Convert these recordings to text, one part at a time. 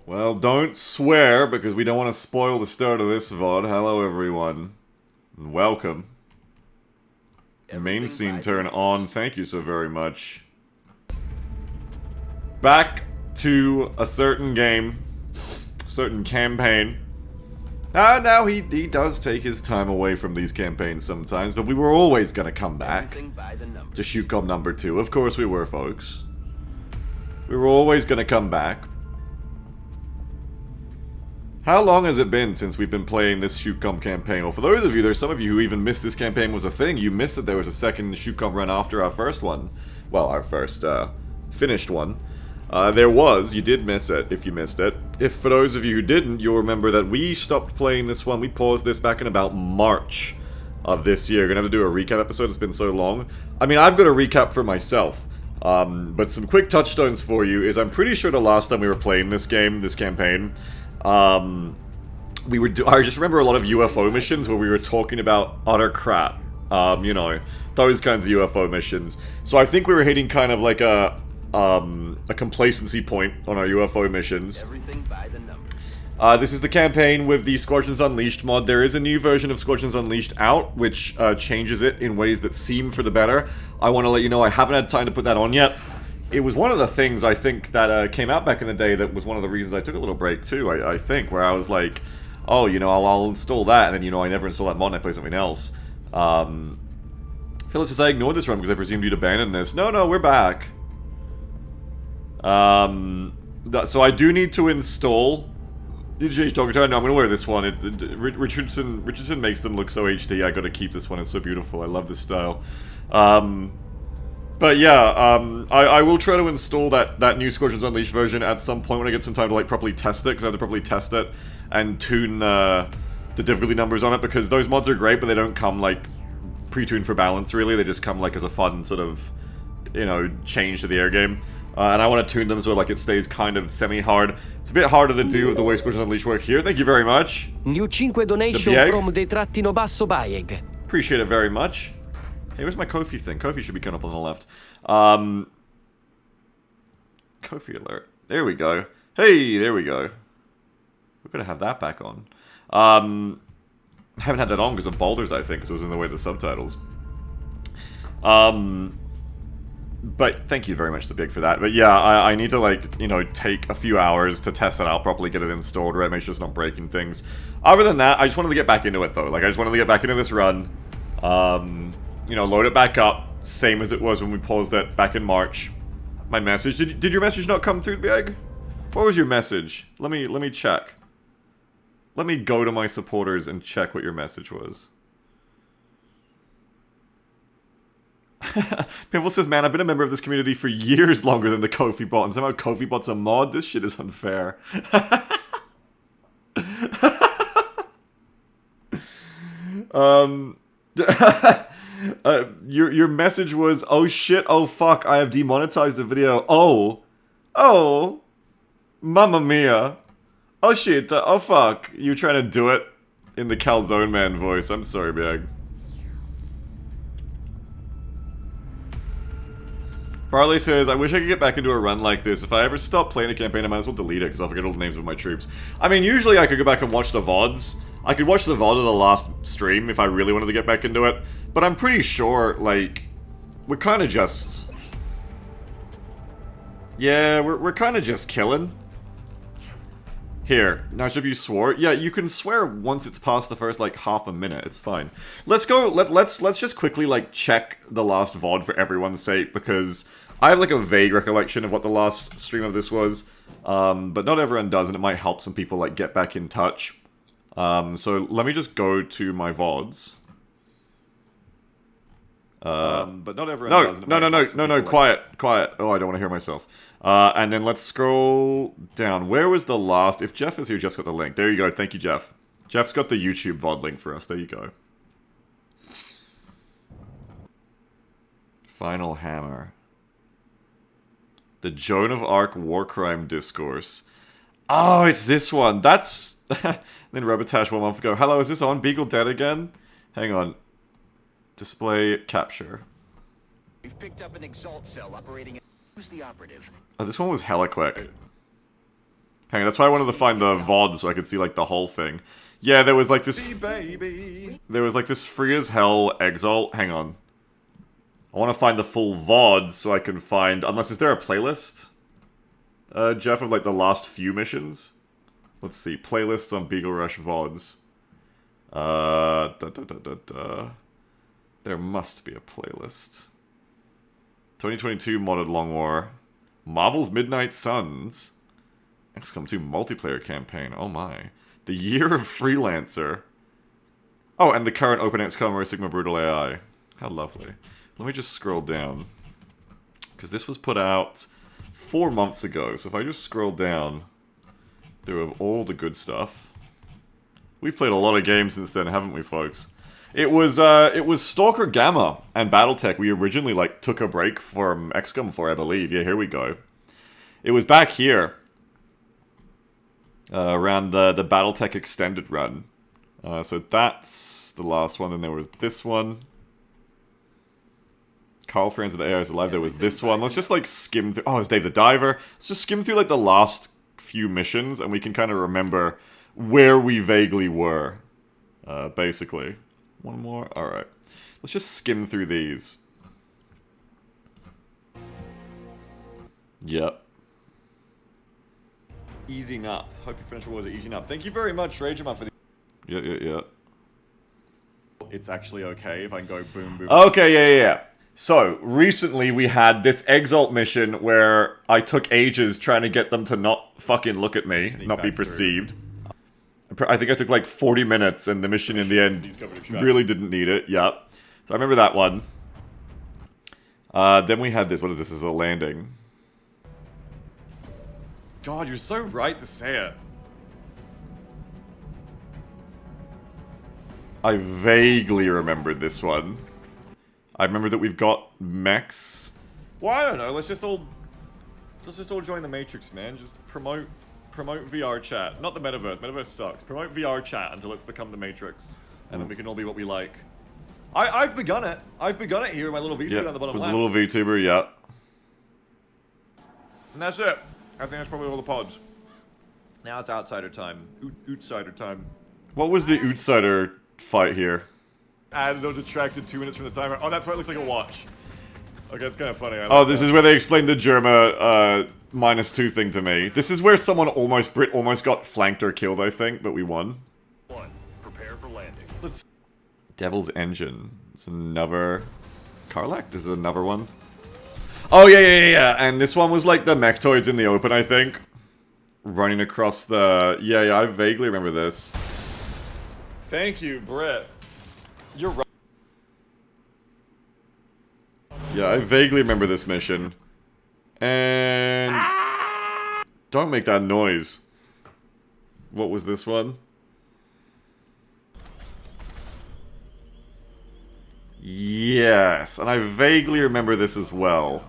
Well, don't swear, because we don't want to spoil the start of this VOD. Hello, everyone. And welcome. Main scene turn on. Thank you so very much. Back to a certain game. Certain campaign. Now he does take his time away from these campaigns sometimes, but we were always gonna come back. To XCOM number 2. Of course we were, folks. We were always gonna come back. How long has it been since we've been playing this XCOM campaign? Well, for those of you, there's some of you who even missed this campaign was a thing. You missed that there was a second XCOM run after our first one. Well, our first, finished one. You did miss it, if you missed it. If, for those of you who didn't, you'll remember that we stopped playing this one. We paused this back in about March of this year. Gonna have to do a recap episode, it's been so long. I mean, I've got a recap for myself. But some quick touchstones for you is I'm pretty sure the last time we were playing this game, this campaign, I just remember a lot of UFO missions where we were talking about utter crap. You know, those kinds of UFO missions. So I think we were hitting kind of like a complacency point on our UFO missions. Everything by the numbers. This is the campaign with the Squadrons Unleashed mod. There is a new version of Squadrons Unleashed out, which changes it in ways that seem for the better. I want to let you know I haven't had time to put that on yet. It was one of the things, I think, that came out back in the day that was one of the reasons I took a little break, too, I think, where I was like, oh, you know, I'll install that, and then, you know, I never install that mod and I play something else. Philip says, I ignored this run because I presumed you'd abandon this. No, we're back. So I do need to install... Did you change Dog Time? No, I'm gonna wear this one. Richardson makes them look so HD, I gotta keep this one, it's so beautiful, I love this style. But yeah, I will try to install that new Squadrons Unleashed version at some point when I get some time to like properly test it, because I have to properly test it and tune the difficulty numbers on it, because those mods are great, but they don't come like pre-tuned for balance really, they just come like as a fun sort of, you know, change to the air game. And I want to tune them so like it stays kind of semi-hard. It's a bit harder to do with the way Squadrons Unleashed work here. Thank you very much. New 5 donation from the trattino basso Bayeg. Appreciate it very much. Hey, where's my Kofi thing? Kofi should be coming up on the left. Kofi alert. There we go. Hey, there we go. We're gonna have that back on. I haven't had that on because of Baldur's, I think, because it was in the way of the subtitles. But thank you very much, The Big, for that. But yeah, I need to, like, you know, take a few hours to test it out properly, get it installed, right? Make sure it's not breaking things. Other than that, I just wanted to get back into it, though. Like, I just wanted to get back into this run. You know, load it back up. Same as it was when we paused it back in March. My message. Did your message not come through, Big? What was your message? Let me check. Let me go to my supporters and check what your message was. Pimple says, man, I've been a member of this community for years longer than the Kofi bot, and somehow Kofi bot's a mod? This shit is unfair. Your message was, oh shit, oh fuck, I have demonetized the video. Oh, mamma mia. Oh shit, oh fuck. You trying to do it in the Calzone Man voice. I'm sorry, Big. Barley says, I wish I could get back into a run like this. If I ever stop playing a campaign, I might as well delete it, because I'll forget all the names of my troops. I mean, usually I could go back and watch the VODs. I could watch the VOD of the last stream if I really wanted to get back into it. But I'm pretty sure, like, we're kind of just... Yeah, we're kind of just killing. Here, now should you swore? Yeah, you can swear once it's past the first, like, half a minute. It's fine. Let's go, let's just quickly, like, check the last VOD for everyone's sake, because I have, like, a vague recollection of what the last stream of this was. But not everyone does, and it might help some people, like, get back in touch. So let me just go to my VODs. But not everyone does. No, quiet. Oh, I don't want to hear myself. And then let's scroll down. Where was the last? If Jeff is here, Jeff's got the link. There you go. Thank you, Jeff. Jeff's got the YouTube VOD link for us. There you go. Final Hammer. The Joan of Arc War Crime Discourse. Oh, it's this one. That's... Then Robotash 1 month ago. Hello, is this on? Beagle dead again? Hang on. Display capture. We've picked up an exalt cell operating. Who's the operative? Oh, this one was hella quick. Hang on, that's why I wanted to find the VOD so I could see, like, the whole thing. Yeah, there was, like, this... There was, like, this free as hell exalt. Hang on. I want to find the full VOD so I can find... Unless, is there a playlist? Jeff, of, like, the last few missions? Let's see. Playlists on Beagle Rush VODs. There must be a playlist. 2022 Modded Long War. Marvel's Midnight Suns. XCOM 2 multiplayer campaign. Oh my. The Year of Freelancer. Oh, and the current Open XCOM or Sigma Brutal AI. How lovely. Let me just scroll down. Because this was put out 4 months ago. So if I just scroll down, there are all the good stuff. We've played a lot of games since then, haven't we, folks? It was Stalker Gamma and BattleTech we originally, like, took a break from XCOM for, I believe. Yeah, here we go. It was back here. Around the BattleTech Extended run. So that's the last one, and there was this one. Carl Friends with AI is Alive, there was this one. Let's just, like, skim through... Oh, it's Dave the Diver. Let's just skim through, like, the last few missions, and we can kind of remember where we vaguely were. Basically. One more? Alright. Let's just skim through these. Yep. Easing up. Hope your French was easing up. Thank you very much, Ragemar, for the... Yeah. It's actually okay if I go boom, boom. Okay, yeah. So, recently we had this Exalt mission where I took ages trying to get them to not fucking look at me, not be perceived. I think I took like 40 minutes and the mission in the end really didn't need it, yep. So I remember that one. Then we had this, what is this, is a landing. God, you're so right to say it. I vaguely remembered this one. I remember that we've got mechs. Well, I don't know, let's just all join the Matrix, man. Just promote VR chat. Not the metaverse. Metaverse sucks. Promote VR chat until it's become the Matrix. And then we can all be what we like. I've begun it. I've begun it here in my little VTuber on the bottom left. With the little VTuber, yeah. And that's it. I think that's probably all the pods. Now it's outsider time. Outsider time. What was the outsider fight here? Added or detracted 2 minutes from the timer. Oh, that's why it looks like a watch. Okay, it's kind of funny. Oh, this is where they explained the Germa -2 thing to me. This is where someone almost got flanked or killed, I think, but we won. Prepare for landing. Let's... Devil's Engine. It's another... Karlak? This is another one. Oh, yeah. And this one was like the mech toys in the open, I think. Running across the... Yeah, I vaguely remember this. Thank you, Brett. You're right. Yeah, I vaguely remember this mission. And... Don't make that noise. What was this one? Yes, and I vaguely remember this as well.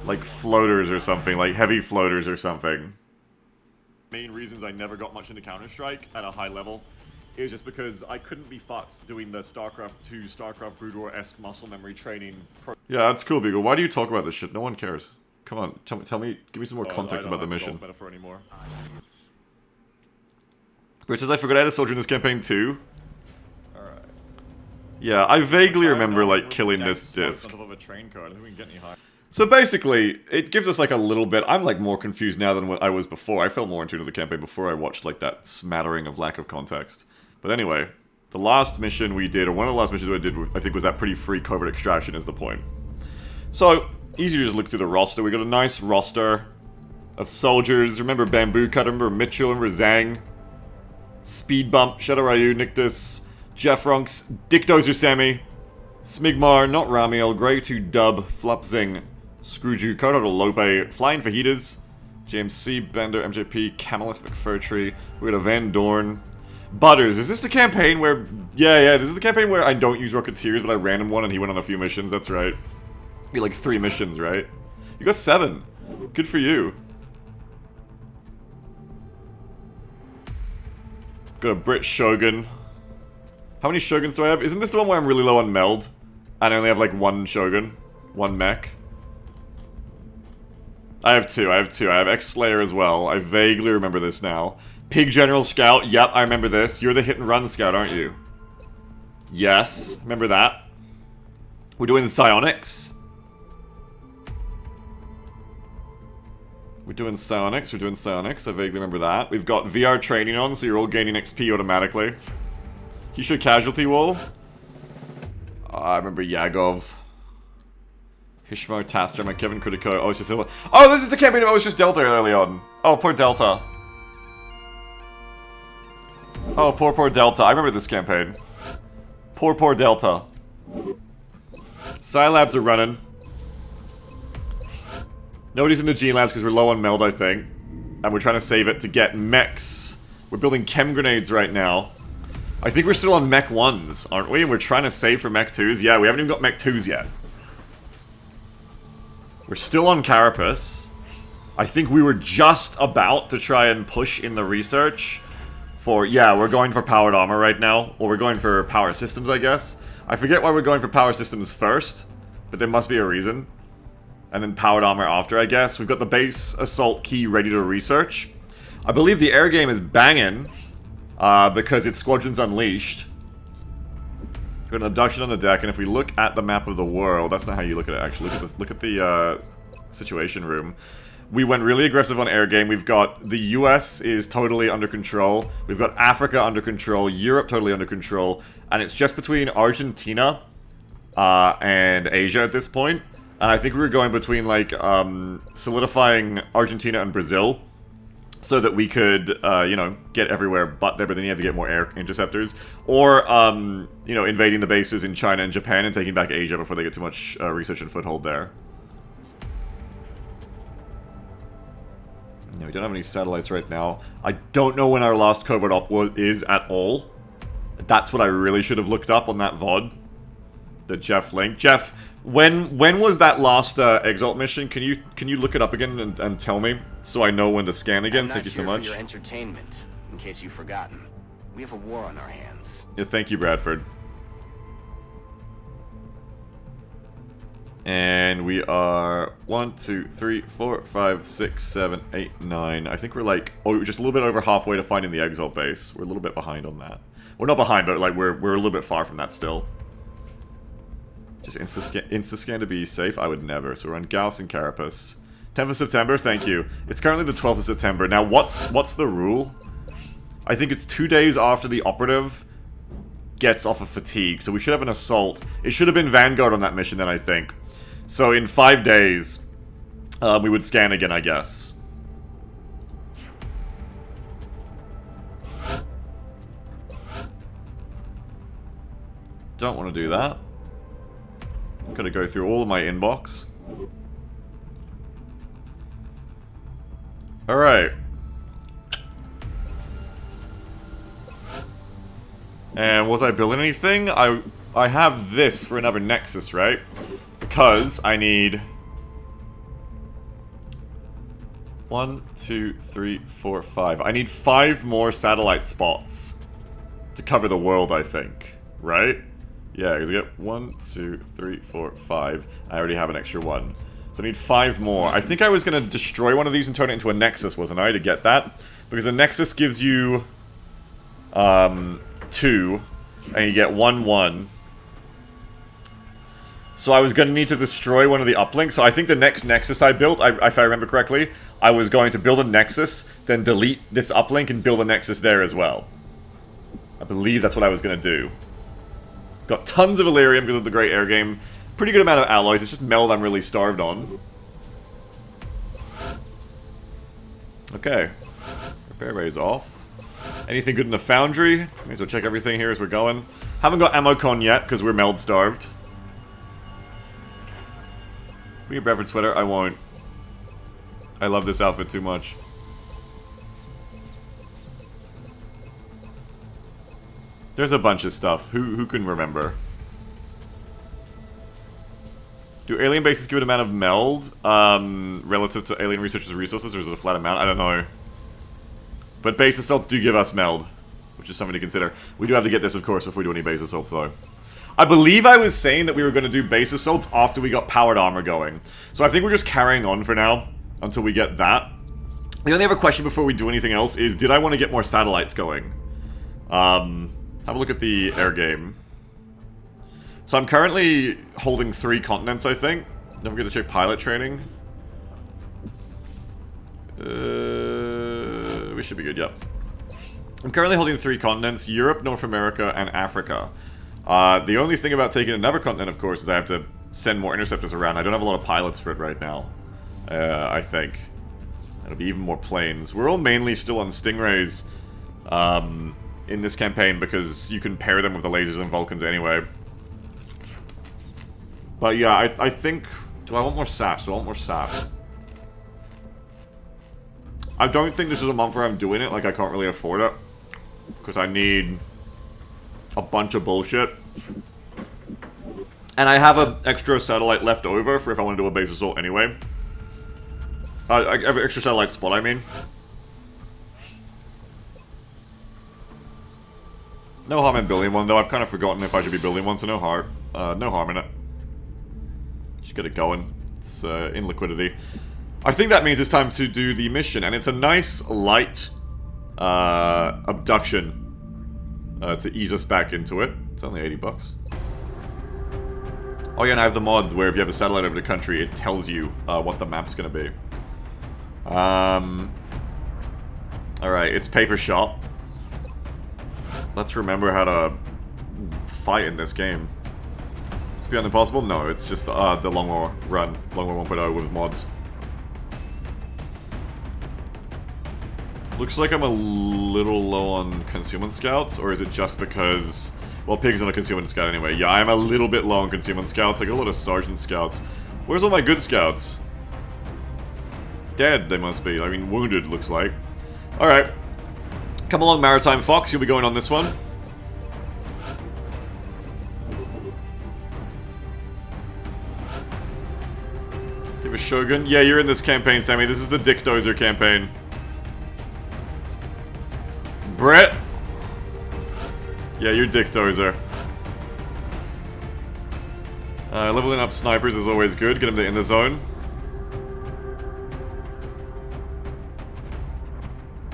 Like floaters or something, like heavy floaters or something. Main reasons I never got much into Counter-Strike at a high level is just because I couldn't be fucked doing the StarCraft 2, StarCraft Brood War-esque muscle memory training. Yeah, that's cool, Beagle. Why do you talk about this shit? No one cares. Come on, tell me, give me some more context about the mission. Metaphor anymore. Which says I forgot I had a soldier in this campaign too. Alright. Yeah, I vaguely remember like killing this disc. So basically, it gives us like a little bit. I'm like more confused now than what I was before. I felt more in tune with the campaign before I watched like that smattering of lack of context. But anyway, the last mission we did, or one of the last missions I did, I think was that pretty free covert extraction is the point. So, easy to just look through the roster. We got a nice roster of soldiers. Remember Bamboo Cut, remember Mitchell, remember Zhang, Speed Bump, Shadow Ryu, Nictus, Jeff Runks, Dick Dozer Sammy, Smigmar, Not Ramiel, Grey 2 Dub, Flupzing, Scrooge, Kodo Lope, Flying Fajitas, JMC, Bender, MJP, Camelot, McFurtree, we got a Van Dorn, Butters. Is this the campaign where... Yeah, this is the campaign where I don't use Rocketeers, but I random one and he went on a few missions, that's right. You like 3 missions, right? You got 7. Good for you. Got a Brit Shogun. How many Shoguns do I have? Isn't this the one where I'm really low on meld? And I only have like 1 Shogun? 1 mech? I have two. I have X-Slayer as well. I vaguely remember this now. Pig General Scout. Yep, I remember this. You're the hit-and-run scout, aren't you? Yes, remember that. We're doing psionics. We're doing psionics. I vaguely remember that. We've got VR training on, so you're all gaining XP automatically. Kisha Casualty Wall. I remember Yagov. Hishmar, Taster, my Kevin Critico. Oh, it's just... Oh, this is the campaign of Oh, it's just Delta early on. Oh, poor Delta. Oh, poor Delta. I remember this campaign. Poor Delta. Scilabs are running. Nobody's in the G Labs because we're low on meld, I think. And we're trying to save it to get mechs. We're building chem grenades right now. I think we're still on mech 1s, aren't we? And we're trying to save for mech 2s. Yeah, we haven't even got mech 2s yet. We're still on Carapace. I think we were just about to try and push in the research for... Yeah, we're going for powered armor right now. Or we're going for power systems, I guess. I forget why we're going for power systems first, but there must be a reason. And then powered armor after, I guess. We've got the base assault key ready to research. I believe the air game is banging, because it's Squadrons Unleashed. We've got an abduction on the deck, and if we look at the map of the world, that's not how you look at it, actually. Look at the situation room. We went really aggressive on air game. We've got the US is totally under control. We've got Africa under control, Europe totally under control, and it's just between Argentina and Asia at this point. And I think we were going between, like, solidifying Argentina and Brazil so that we could, you know, get everywhere but there, but then you have to get more air interceptors. Or, you know, invading the bases in China and Japan and taking back Asia before they get too much research and foothold there. No, we don't have any satellites right now. I don't know when our last covert op is at all. That's what I really should have looked up on that VOD. The Jeff link. Jeff, when was that last Exalt mission? Can you look it up again and tell me so I know when to scan again? Thank you so much. For your entertainment, in case you've forgotten. We have a war on our hands. Yeah, thank you, Bradford. And we are 1, 2, 3, 4, 5, 6, 7, 8, 9. I think we're like, oh, just a little bit over halfway to finding the Exalt base. We're a little bit behind on that. We're not behind, but like we're a little bit far from that still. Just insta-scan to be safe? I would never. So we're on Gauss and Carapace. 10th of September, thank you. It's currently the 12th of September. Now, what's the rule? I think it's 2 days after the operative gets off of fatigue. So we should have an assault. It should have been Vanguard on that mission then, I think. So in 5 days, we would scan again, I guess. Don't want to do that. Gotta go through all of my inbox. Alright. And was I building anything? I have this for another Nexus, right? Because I need 1, 2, 3, 4, 5. I need 5 more satellite spots to cover the world, I think. Right? Yeah, because I get 1, 2, 3, 4, 5. I already have an extra 1. So I need 5 more. I think I was going to destroy one of these and turn it into a Nexus, wasn't I, to get that? Because a Nexus gives you 2, and you get 1, 1. So I was going to need to destroy one of the uplinks. So I think the next Nexus I built, if I remember correctly, I was going to build a Nexus, then delete this uplink and build a Nexus there as well. I believe that's what I was going to do. Got tons of Illyrium because of the great air game. Pretty good amount of alloys. It's just meld I'm really starved on. Okay. Repair bay's off. Anything good in the foundry? May as well check everything here as we're going. Haven't got ammo con yet because we're meld starved. Be a Bradford sweater? I won't. I love this outfit too much. There's a bunch of stuff. Who can remember? Do alien bases give an amount of meld relative to alien researchers' resources, or is it a flat amount? I don't know. But base assaults do give us meld, which is something to consider. We do have to get this, of course, before we do any base assaults, though. I believe I was saying that we were going to do base assaults after we got powered armor going. So I think we're just carrying on for now. until we get that. The only other question before we do anything else is, did I want to get more satellites going? Have a look at the air game. So I'm currently holding 3 continents, I think. Don't forget to check pilot training. We should be good, yep. I'm currently holding 3 continents: Europe, North America, and Africa. The only thing about taking another continent, of course, is I have to send more interceptors around. I don't have a lot of pilots for it right now, I think. It'll be even more planes. We're all mainly still on Stingrays in this campaign because you can pair them with the lasers and Vulcans anyway. But yeah, I think... Do I want more SAFs? Do I want more SAFs? I don't think this is a month where I'm doing it, like I can't really afford it. Because I need a bunch of bullshit. And I have an extra satellite left over for if I want to do a base assault anyway. I have an extra satellite spot, I mean. No harm in building one, though. I've kind of forgotten if I should be building one, so no harm in it. Just get it going. It's in liquidity. I think that means it's time to do the mission, and it's a nice, light abduction to ease us back into it. It's only 80 bucks. Oh yeah, and I have the mod where if you have a satellite over the country, it tells you what the map's gonna be. Alright, it's paper shot. Let's remember how to fight in this game. It's beyond impossible? No, it's just the Long War run. Long War 1.0 with mods. Looks like I'm a little low on concealment scouts, or is it just because... Well, Pig's on a concealment scout anyway. Yeah, I'm a little bit low on concealment scouts. I got a lot of sergeant scouts. Where's all my good scouts? Dead, they must be. I mean, wounded, looks like. Alright. Come along, Maritime Fox. You'll be going on this one. Give a Shogun. Yeah, you're in this campaign, Sammy. This is the Dick Dozer campaign. Brett. Yeah, you're Dick Dozer. Leveling up snipers is always good. Get them in the zone.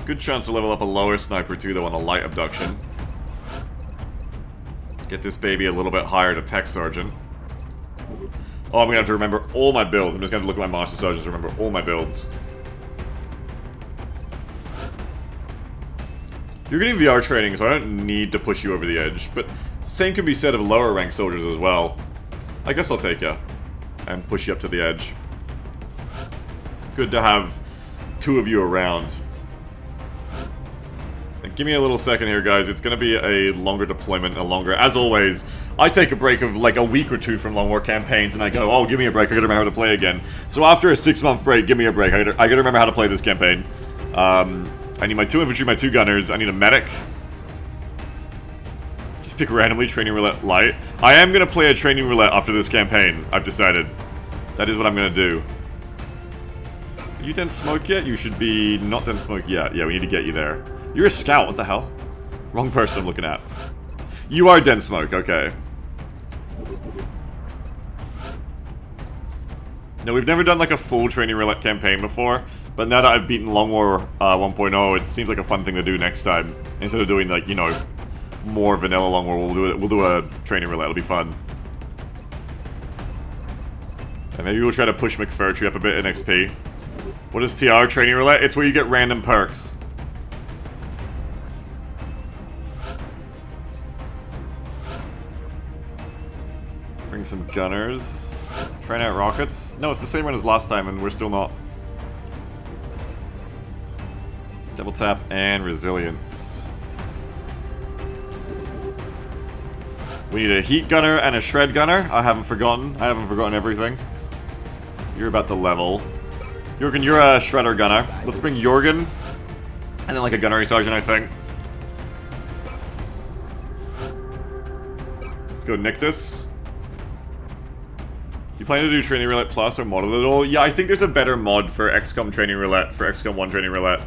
Good chance to level up a lower sniper too, though, on a light abduction. Get this baby a little bit higher to tech sergeant. Oh, I'm gonna have to remember all my builds. I'm just gonna have to look at my master sergeants to remember all my builds. You're getting VR training, so I don't need to push you over the edge, but same can be said of lower rank soldiers as well. I guess I'll take you and push you up to the edge. Good to have 2 of you around. And give me a little second here, guys. It's going to be a longer deployment, as always, I take a break of like a week or 2 from Long War campaigns, and I go, oh, give me a break, I gotta remember how to play again. So after a 6-month break, give me a break. I gotta remember how to play this campaign. I need my 2 infantry, my 2 gunners, I need a medic. Just pick randomly, training roulette light. I am gonna play a training roulette after this campaign, I've decided. That is what I'm gonna do. Are you done smoke yet? You should be not done smoke yet. Yeah, we need to get you there. You're a scout, what the hell? Wrong person I'm looking at. You are dense smoke, okay. No, we've never done like a full training roulette campaign before, but now that I've beaten Long War 1.0, it seems like a fun thing to do next time. Instead of doing like, you know, more vanilla Long War, we'll do a training roulette, it'll be fun. And maybe we'll try to push McFurtree up a bit in XP. What is TR training roulette? It's where you get random perks. Bring some gunners. Trying out rockets. No, it's the same one as last time, and we're still not. Double tap and resilience. We need a heat gunner and a shred gunner. I haven't forgotten everything. You're about to level. Jorgen, you're a shredder gunner. Let's bring Jorgen. And then like a gunnery sergeant, I think. Let's go Nictus. You plan to do Training Roulette Plus or model it all? Yeah, I think there's a better mod for XCOM Training Roulette, for XCOM 1 Training Roulette.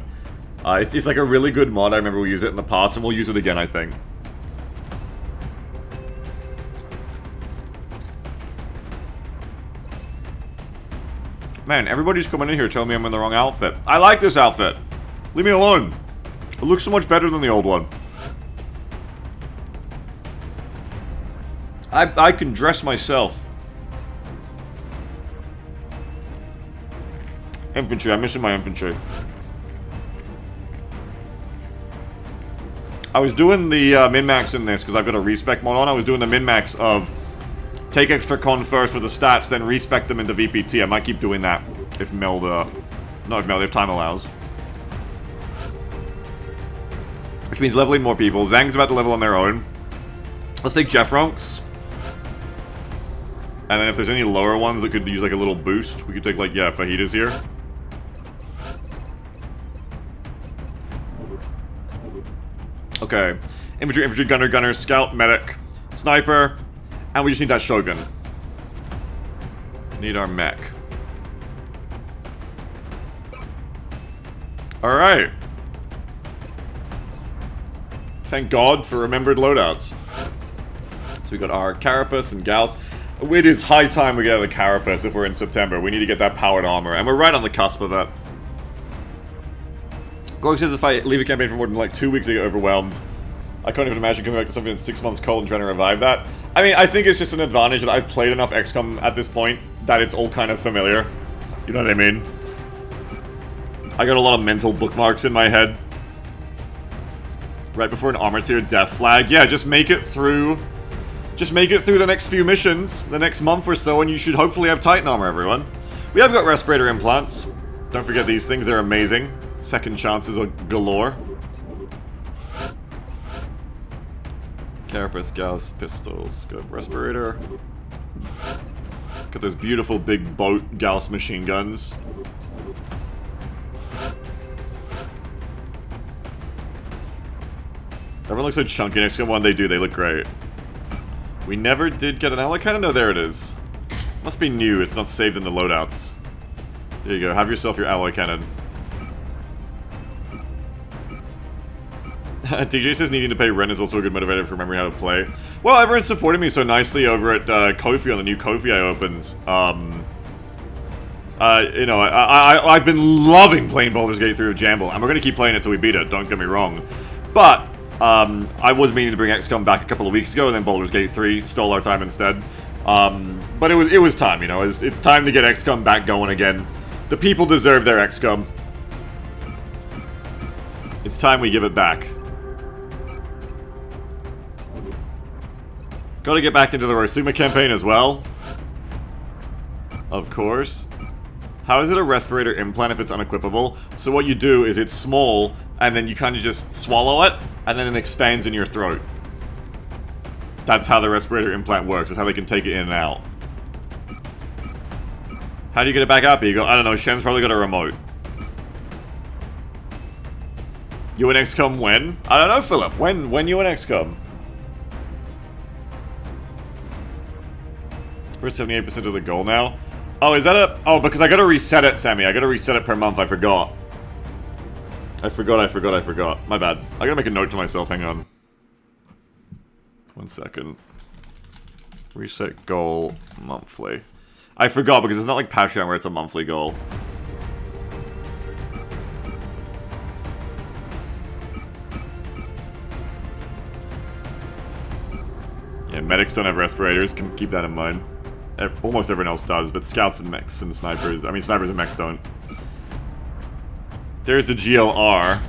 It's like a really good mod. I remember we used it in the past, and we'll use it again, I think. Man, everybody's coming in here telling me I'm in the wrong outfit. I like this outfit. Leave me alone. It looks so much better than the old one. I can dress myself. Infantry, I'm missing my infantry. I was doing the min-max in this because I've got a respec mod on. I was doing the min-max of take extra con first with the stats, then respec them into VPT. I might keep doing that if Meld, if time allows. Which means leveling more people. Zhang's about to level on their own. Let's take Jeffronks. And then if there's any lower ones that could use like a little boost, we could take like, yeah, Fajitas here. Okay. Infantry, gunner, scout, medic, sniper, and we just need that Shogun. Need our mech. Alright. Thank God for remembered loadouts. So we got our Carapace and Gauss. It is high time we get the Carapace if we're in September. We need to get that powered armor, and we're right on the cusp of that. Gorg says if I leave a campaign for more than like 2 weeks, I get overwhelmed. I can't even imagine coming back to something that's 6 months cold and trying to revive that. I mean, I think it's just an advantage that I've played enough XCOM at this point that it's all kind of familiar. You know what I mean? I got a lot of mental bookmarks in my head. Right before an armor tier death flag. Yeah, just make it through... Just make it through the next few missions, the next month or so, and you should hopefully have Titan armor, everyone. We have got respirator implants. Don't forget these things, they're amazing. Second chances are galore. Carapace, Gauss, pistols, scope, respirator. Got those beautiful big boat Gauss machine guns. Everyone looks so chunky in XCOM 1, they do, they look great. We never did get an alloy cannon? No, there it is. Must be new, it's not saved in the loadouts. There you go, have yourself your alloy cannon. DJ says needing to pay rent is also a good motivator for remembering how to play. Well, everyone's supporting me so nicely over at Ko-fi on the new Ko-fi I opened. You know, I've been loving playing Baldur's Gate 3 with Jamble, and we're going to keep playing it till we beat it, don't get me wrong. But, I was meaning to bring XCOM back a couple of weeks ago, and then Baldur's Gate 3 stole our time instead. But it was time, you know, it's time to get XCOM back going again. The people deserve their XCOM. It's time we give it back. Gotta get back into the Rosuma campaign as well. Of course. How is it a respirator implant if it's unequipable? So what you do is it's small, and then you kind of just swallow it, and then it expands in your throat. That's how the respirator implant works. That's how they can take it in and out. How do you get it back up? You go, I don't know, Shen's probably got a remote. You in XCOM when? I don't know, Philip. When you in XCOM? We're 78% of the goal now. Oh, is that a... Oh, because I gotta reset it, Sammy. I gotta reset it per month. I forgot. I forgot. My bad. I gotta make a note to myself. Hang on. 1 second. Reset goal monthly. I forgot because it's not like Patreon where it's a monthly goal. Yeah, medics don't have respirators. Can keep that in mind. Almost everyone else does, but scouts and mechs and snipers... I mean, snipers and mechs don't. There's the GLR.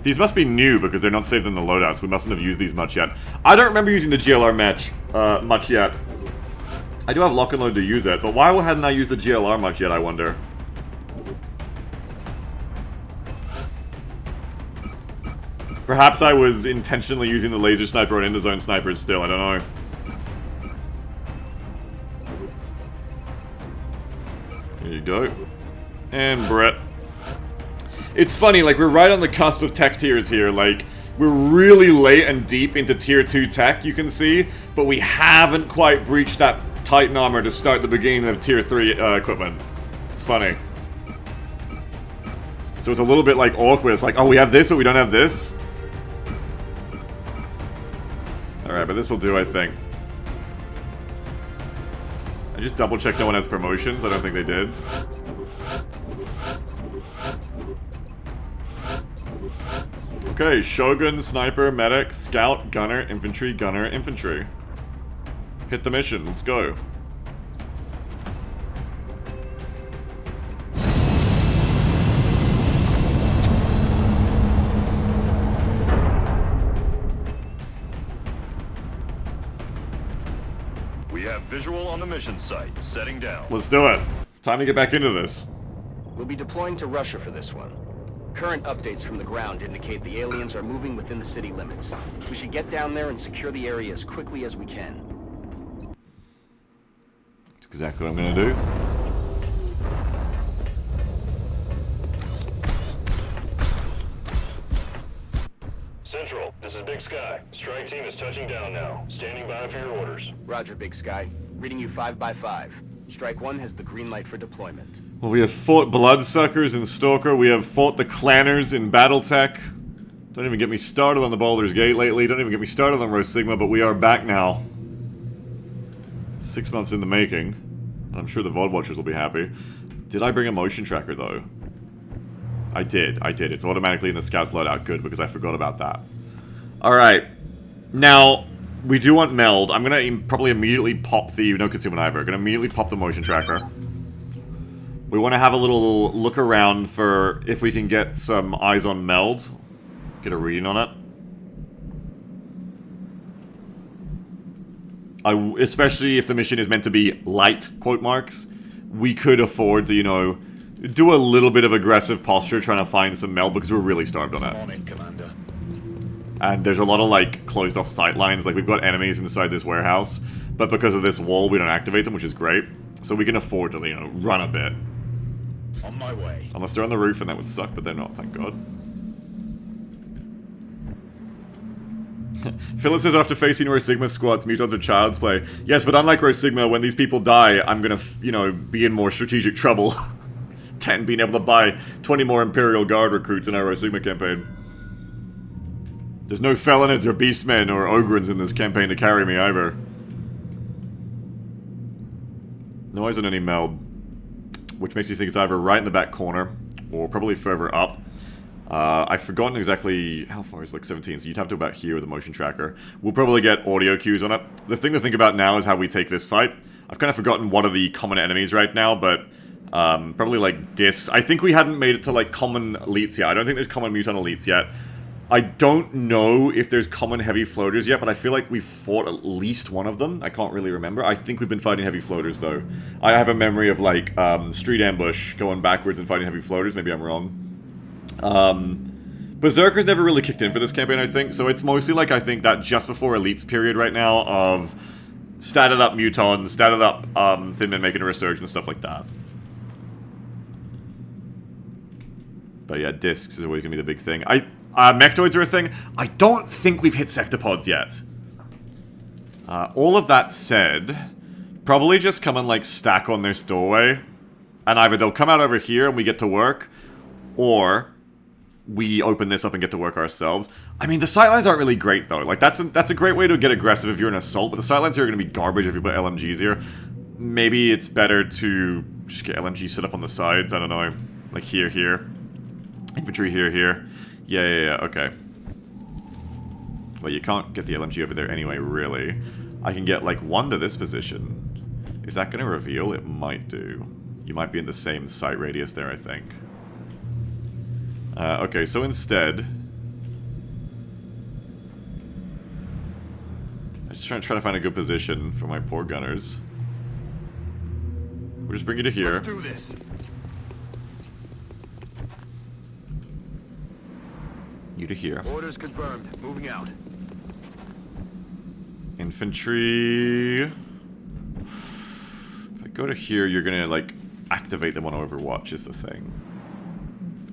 These must be new because they're not saved in the loadouts. We mustn't have used these much yet. I don't remember using the GLR much yet. I do have lock and load to use it, but why hadn't I used the GLR much yet, I wonder? Perhaps I was intentionally using the laser sniper and end-zone snipers still, I don't know. There you go. And Brett. It's funny, like, we're right on the cusp of tech tiers here, like, we're really late and deep into tier 2 tech, you can see, but we haven't quite breached that Titan armor to start the beginning of tier 3 equipment. It's funny. So it's a little bit, like, awkward. It's like, oh, we have this, but we don't have this? Alright, but this will do, I think. I just double checked no one has promotions. I don't think they did. Okay, Shogun, Sniper, Medic, Scout, Gunner, Infantry, Gunner, Infantry. Hit the mission, let's go. We have visual on the mission site. Setting down. Let's do it. Time to get back into this. We'll be deploying to Russia for this one. Current updates from the ground indicate the aliens are moving within the city limits. We should get down there and secure the area as quickly as we can. That's exactly what I'm gonna do. Central, this is Big Sky. Strike team is touching down now. Standing by for your orders. Roger, Big Sky. Reading you 5 by 5. Strike 1 has the green light for deployment. Well, we have fought Bloodsuckers in Stalker. We have fought the Clanners in Battletech. Don't even get me started on the Baldur's Gate lately. Don't even get me started on Rose Sigma, but we are back now. 6 months in the making. And I'm sure the VOD watchers will be happy. Did I bring a motion tracker, though? I did. It's automatically in the Scouts loadout. Good, because I forgot about that. Alright. Now, we do want meld. I'm gonna probably immediately pop the... No concealment either. Gonna immediately pop the motion tracker. We want to have a little look around for if we can get some eyes on meld. Get a reading on it. Especially if the mission is meant to be light, quote marks. We could afford to, you know, do a little bit of aggressive posture trying to find some meld because we're really starved on it. On it, Commander. And there's a lot of, like, closed off sight lines. Like, we've got enemies inside this warehouse, but because of this wall, we don't activate them, which is great. So we can afford to, you know, run a bit. On my way. Unless they're on the roof, and that would suck, but they're not, thank God. Philip says after facing Rose Sigma squads, mutants are child's play. Yes, but unlike Rose Sigma, when these people die, I'm gonna, you know, be in more strategic trouble than being able to buy 20 more Imperial Guard recruits in our Rose Sigma campaign. There's no Felonids or Beastmen or Ogrins in this campaign to carry me either. No eyes on any meld. Which makes me think it's either right in the back corner, or probably further up. I've forgotten exactly how far it's like 17, so you'd have to about here with the motion tracker. We'll probably get audio cues on it. The thing to think about now is how we take this fight. I've kind of forgotten what are the common enemies right now, but probably like discs. I think we hadn't made it to like common elites yet. I don't think there's common mutant elites yet. I don't know if there's common heavy floaters yet, but I feel like we've fought at least one of them. I can't really remember. I think we've been fighting heavy floaters, though. I have a memory of, like, Street Ambush going backwards and fighting heavy floaters. Maybe I'm wrong. Berserker's never really kicked in for this campaign, I think. So it's mostly, like, I think that just before Elites period right now of statted up Mutons, statted up Thin Men making a resurgence, stuff like that. But yeah, discs is always going to be the big thing. Mechtoids are a thing. I don't think we've hit sectopods yet. All of that said, probably just come and, like, stack on this doorway. And either they'll come out over here and we get to work, or we open this up and get to work ourselves. I mean, the sightlines aren't really great, though. Like, that's a great way to get aggressive if you're an assault, but the sightlines here are going to be garbage if you put LMGs here. Maybe it's better to just get LMGs set up on the sides. I don't know. Like, here. Infantry here. Yeah, okay. Well, you can't get the LMG over there anyway, really. I can get, like, one to this position. Is that going to reveal? It might do. You might be in the same sight radius there, I think. Okay, so instead... I'm just trying to find a good position for my poor gunners. We'll just bring you to here. Let's do this. You to here. Orders confirmed. Moving out. Infantry. If I go to here, you're gonna, like, activate them on Overwatch is the thing.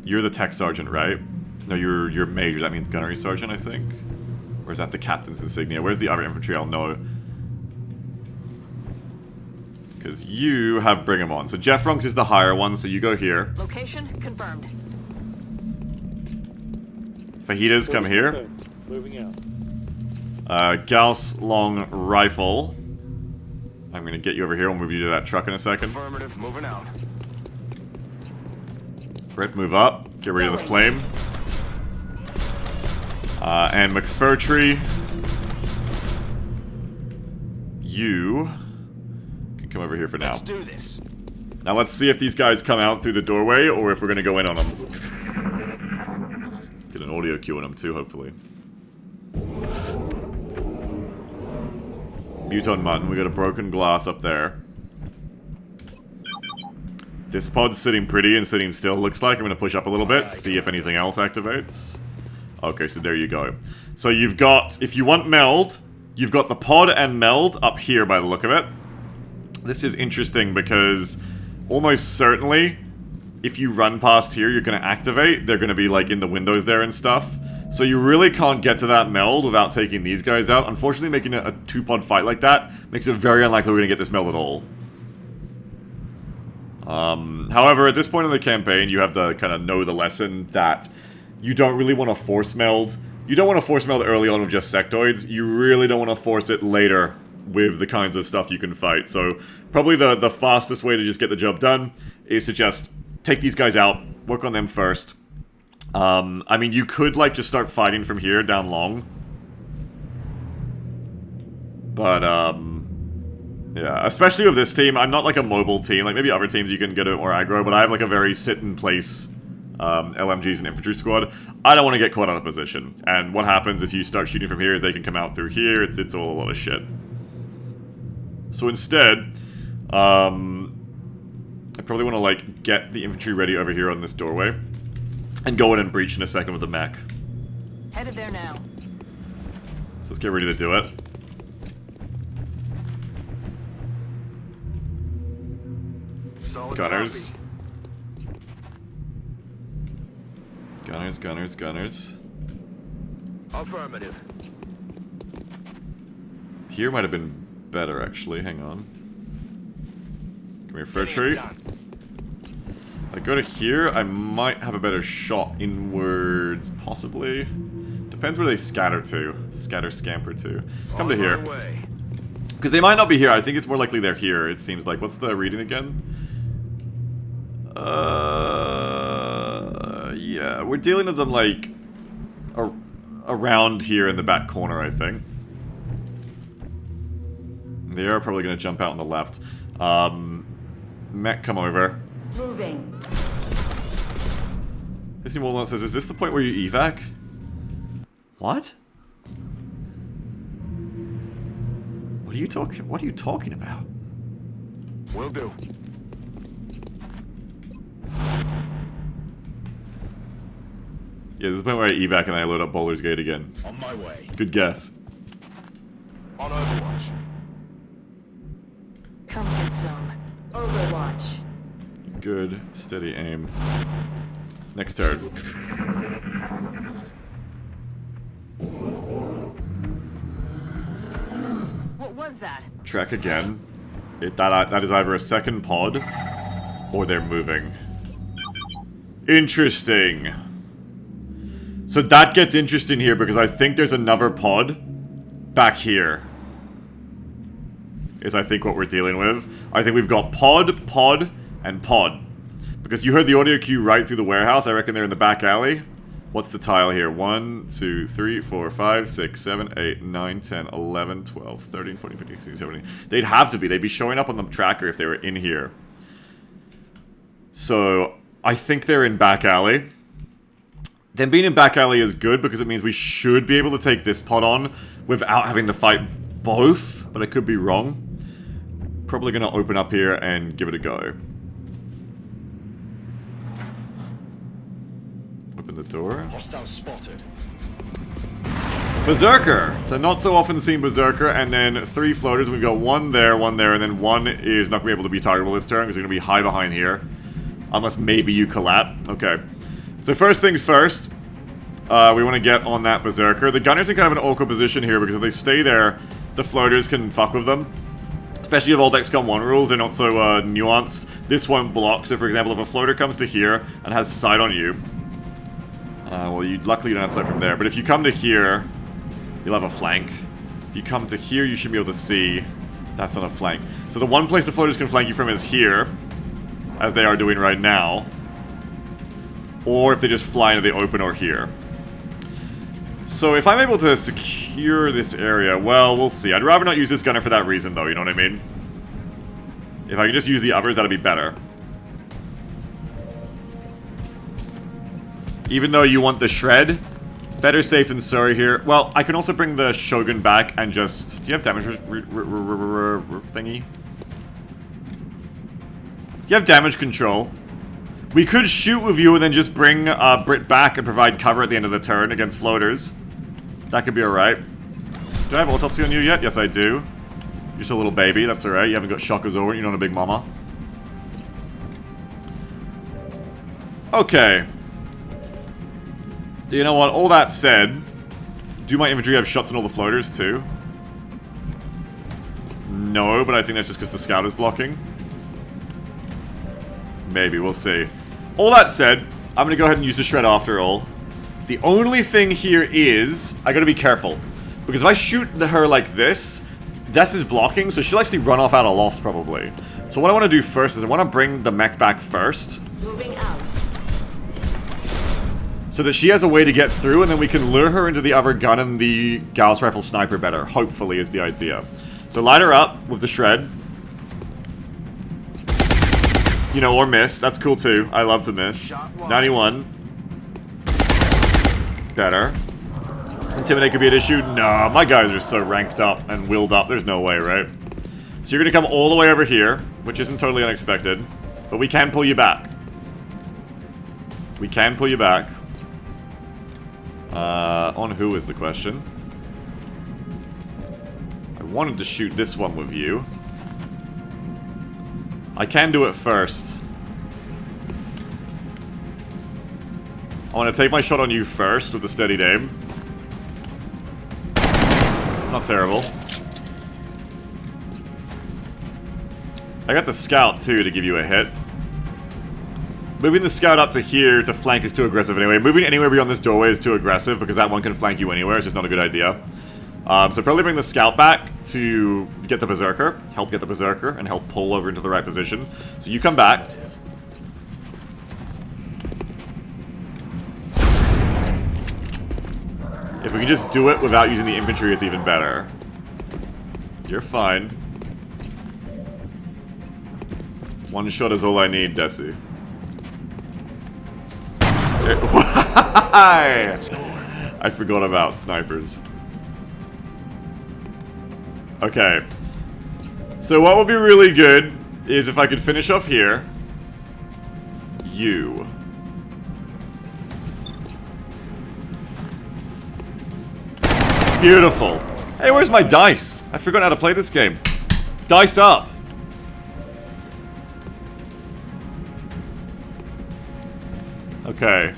You're the tech sergeant, right? No, you're major. That means gunnery sergeant, I think. Or is that the captain's insignia? Where's the other infantry? I'll know. Because you have Bring 'em On. So Jeff Runks is the higher one, so you go here. Location confirmed. Fajitas, come here. Moving out. Gauss long rifle. I'm gonna get you over here. We'll move you to that truck in a second. Affirmative, moving out. Brett, move up. Get rid of the flame. And McFurtree, you can come over here for now. Let's do this. Now let's see if these guys come out through the doorway or if we're gonna go in on them. Get an audio cue on them too, hopefully. Mute on Mutton. We got a broken glass up there. This pod's sitting pretty and sitting still, looks like. I'm gonna push up a little bit, see if anything else activates. Okay, so there you go. So you've got, if you want meld, you've got the pod and meld up here by the look of it. This is interesting because almost certainly, if you run past here, you're gonna activate. They're gonna be like in the windows there and stuff. So you really can't get to that meld without taking these guys out. Unfortunately, making a two-pod fight like that makes it very unlikely we're gonna get this meld at all. However, at this point in the campaign, you have to kind of know the lesson that you don't really want to force meld. You don't want to force meld early on with just sectoids. You really don't want to force it later with the kinds of stuff you can fight. So probably the fastest way to just get the job done is to just take these guys out, work on them first. I mean, you could like just start fighting from here down long. But, yeah, especially with this team, I'm not like a mobile team. Like, maybe other teams you can get a bit more aggro, but I have like a very sit-in-place LMGs and infantry squad. I don't want to get caught out of position. And what happens if you start shooting from here is they can come out through here. It's all a lot of shit. So instead, I probably want to like get the infantry ready over here on this doorway. And go in and breach in a second with the mech. Headed there now. So let's get ready to do it. Gunners. Gunners, gunners, gunners. Affirmative. Here might have been better, actually. Hang on. Come here, fur tree. I go to here, I might have a better shot inwards, possibly. Depends where they scatter to. Scatter, scamper to. Come to here. Because they might not be here, I think it's more likely they're here, it seems like. What's the reading again? Yeah, we're dealing with them, like, around here in the back corner, I think. They are probably going to jump out on the left. Mech, come over. Moving. This one says, is this the point where you evac? What? What are you talking about? Will do. Yeah, this is the point where I evac and I load up Bowler's Gate again. On my way. Good guess. On Overwatch. Comfort zone. Overwatch. Good, steady aim. Next turn. What was that? Track again. That is either a second pod, or they're moving. Interesting. So that gets interesting here, because I think there's another pod back here. Is I think what we're dealing with. I think we've got pod, and pod. Because you heard the audio cue right through the warehouse. I reckon they're in the back alley. What's the tile here? 1, 2, 3, 4, 5, 6, 7, 8, 9, 10, 11, 12, 13, 14, 15, 16, 17. They'd have to be. They'd be showing up on the tracker if they were in here. So, I think they're in back alley. Them being in back alley is good because it means we should be able to take this pod on without having to fight both. But I could be wrong. Probably going to open up here and give it a go. Open the door. Hostile spotted. Berserker! The not so often seen Berserker, and then 3 floaters. We've got one there, and then one is not going to be able to be targetable this turn because they're going to be high behind here. Unless maybe you collapse. Okay. So first things first, we want to get on that Berserker. The Gunners in kind of an awkward position here because if they stay there, the floaters can fuck with them. Especially with old XCOM 1 rules, they're not so nuanced. This won't block, so for example, if a floater comes to here and has sight on you, well, luckily you don't have sight from there, but if you come to here, you'll have a flank. If you come to here, you should be able to see. That's not a flank. So the one place the floaters can flank you from is here, as they are doing right now. Or if they just fly into the open or here. So if I'm able to secure this area, well, we'll see. I'd rather not use this gunner for that reason, though, you know what I mean? If I could just use the others, that'd be better. Even though you want the shred, better safe than sorry here. Well, I can also bring the Shogun back and just... Do you have damage thingy? You have damage control. We could shoot with you and then just bring Brit back and provide cover at the end of the turn against floaters. That could be alright. Do I have autopsy on you yet? Yes, I do. You're just a little baby, that's alright. You haven't got shockers over it, you're not a big mama. Okay. You know what, all that said, do my infantry have shots on all the floaters too? No, but I think that's just because the scout is blocking. Maybe, we'll see. All that said, I'm gonna go ahead and use the shred after all. The only thing here is, I gotta be careful. Because if I shoot her like this, that's his blocking, so she'll actually run off at a loss probably. So what I want to do first is I want to bring the mech back first. Moving out. So that she has a way to get through, and then we can lure her into the other gun and the Gauss Rifle Sniper better, hopefully, is the idea. So light her up with the shred. You know, or miss. That's cool too. I love to miss. 91. Better. Intimidate could be an issue. Nah, my guys are so ranked up and willed up. There's no way, right? So you're gonna come all the way over here, which isn't totally unexpected. But we can pull you back. We can pull you back. On who is the question? I wanted to shoot this one with you. I can do it first. I want to take my shot on you first with the steadied aim. Not terrible. I got the scout too to give you a hit. Moving the scout up to here to flank is too aggressive anyway. Moving anywhere beyond this doorway is too aggressive because that one can flank you anywhere. It's just not a good idea. So probably bring the scout back to get the berserker, help get the berserker, and help pull over into the right position. So you come back. If we can just do it without using the infantry, it's even better. You're fine. One shot is all I need, Desi. I forgot about snipers. Okay. So what would be really good is if I could finish off here. You. Beautiful. Hey, where's my dice? I forgot how to play this game. Dice up. Okay.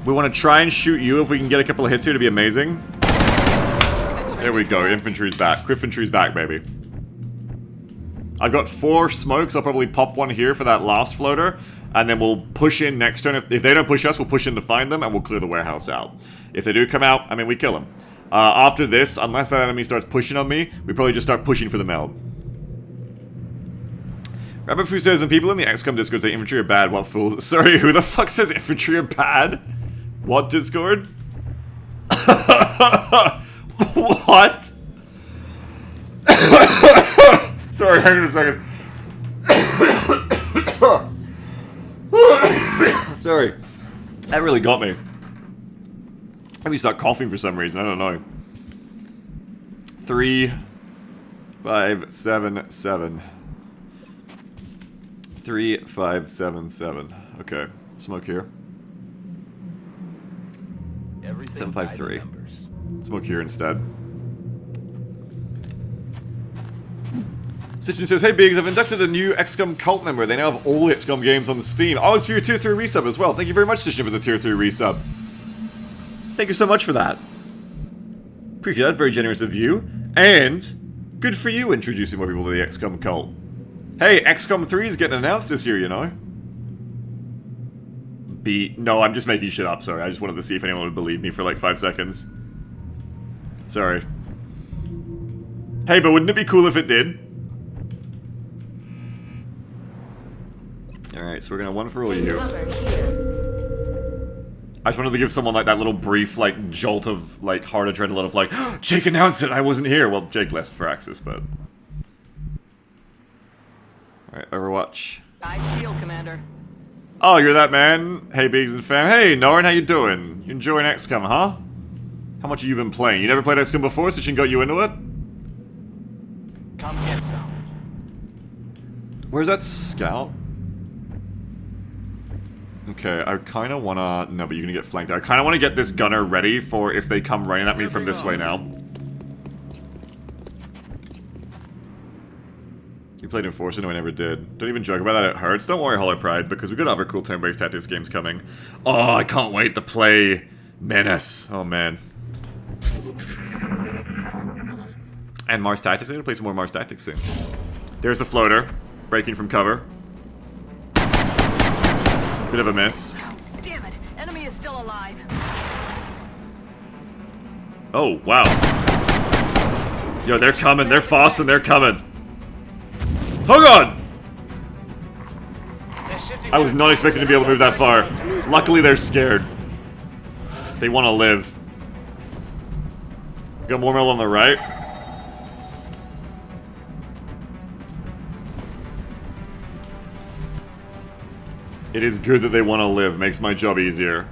We want to try and shoot you. If we can get a couple of hits here to be amazing. There we go. Infantry's back. Infantry's back, baby. I've got 4 smokes. I'll probably pop one here for that last floater. And then we'll push in next turn. If they don't push us, we'll push in to find them. And we'll clear the warehouse out. If they do come out, I mean, we kill them. After this, unless that enemy starts pushing on me, we probably just start pushing for the meld. Rabbit Fu says, and people in the XCOM Discord say infantry are bad. What fools? Sorry, who the fuck says infantry are bad? What Discord? What? Sorry, hang on a second. Sorry. That really got me. Let me start coughing for some reason, I don't know. 3, 5, 7, 7. 3, 5, 7, 7. Okay, smoke here. 753. Smoke here instead. Stitchin says, hey Biggs, I've inducted a new XCOM cult member. They now have all XCOM games on the Steam. Oh, it's for your tier 3 resub as well. Thank you very much, Stitchin, for the tier 3 resub. Thank you so much for that. Appreciate that, very generous of you. And good for you introducing more people to the XCOM cult. Hey, XCOM 3 is getting announced this year, you know? No, I'm just making shit up, sorry. I just wanted to see if anyone would believe me for like 5 seconds. Sorry. Hey, but wouldn't it be cool if it did? Alright, so we're gonna one for all you. I just wanted to give someone like that little brief like jolt of like hard adrenaline of like, Jake announced it, I wasn't here. Well, Jake left for Axis, but alright, Overwatch. I feel, Commander. Oh, you're that man. Hey, Biggs and fam. Hey, Norrin, how you doing? You enjoying XCOM, huh? How much have you been playing? You never played XCOM before, so she got you into it? Come get some. Where's that scout? Okay, I kind of want to... No, but you're going to get flanked. I kind of want to get this gunner ready for if they come running at me from this way now. You played Enforcer? No, I never did. Don't even joke about that, it hurts. Don't worry, Hollow Pride, because we've got other cool turn-based tactics games coming. Oh, I can't wait to play Menace. Oh, man. And Mars Tactics. I'm going to play some more Mars Tactics soon. There's the floater, breaking from cover. Bit of a miss. Damn it! Enemy is still alive. Oh, wow. Yo, they're coming. They're fast and they're coming. Oh, God! I was not expecting to be able to move that far. Luckily, they're scared. They want to live. Got more metal on the right. It is good that they want to live. Makes my job easier.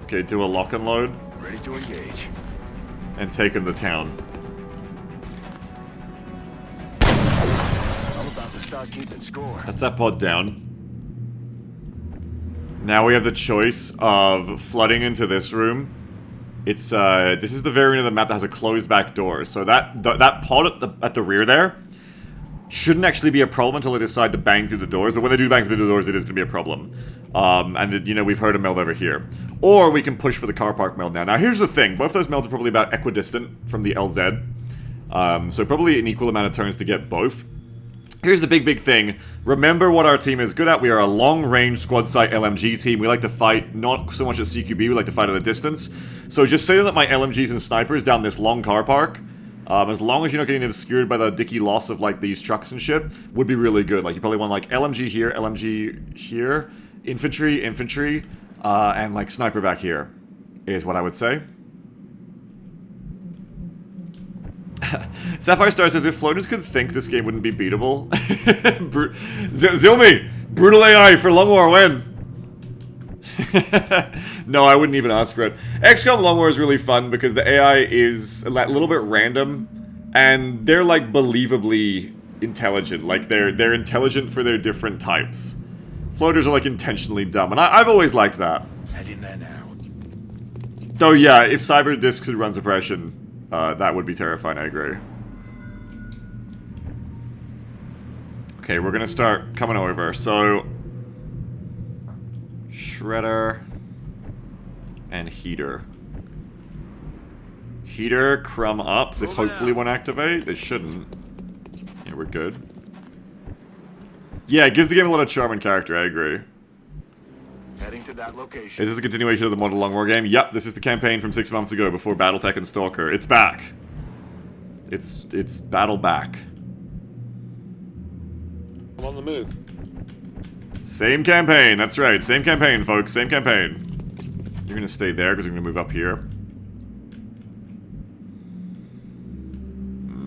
Okay, do a lock and load. Ready to engage. And take him to town. I'm about to start keeping score. That's that pod down. Now we have the choice of flooding into this room. It's this is the variant of the map that has a closed back door. So that pod at the rear there shouldn't actually be a problem until they decide to bang through the doors. But when they do bang through the doors, it is going to be a problem. And you know, we've heard a meld over here. Or we can push for the car park meld now. Now here's the thing. Both those melds are probably about equidistant from the LZ. So probably an equal amount of turns to get both. Here's the big thing. Remember what our team is good at. We are a long-range squad sight LMG team. We like to fight not so much at CQB, we like to fight at a distance. So just say that my LMGs and snipers down this long car park, as long as you're not getting obscured by the dicky loss of like these trucks and shit, would be really good. Like you probably want like LMG here, infantry, and like sniper back here, is what I would say. Sapphire Star says, if floaters could think, this game wouldn't be beatable. Zilmi! Brutal AI for Long War win! No, I wouldn't even ask for it. XCOM Long War is really fun because the AI is a little bit random, and they're like believably intelligent. Like they're intelligent for their different types. Floaters are like intentionally dumb, and I've always liked that. Head in there now. Though yeah, if Cyber Disc could run suppression, that would be terrifying, I agree. Okay, we're gonna start coming over, so... Shredder... and Heater. Heater, crumb up. This hopefully won't activate. It shouldn't. Yeah, we're good. Yeah, it gives the game a lot of charm and character, I agree. Heading to that location. Is this a continuation of the Model Long War game? Yep, this is the campaign from 6 months ago before Battletech and Stalker. It's back. It's battle back. I'm on the move. Same campaign, that's right. Same campaign, folks. Same campaign. You're gonna stay there because we're gonna move up here.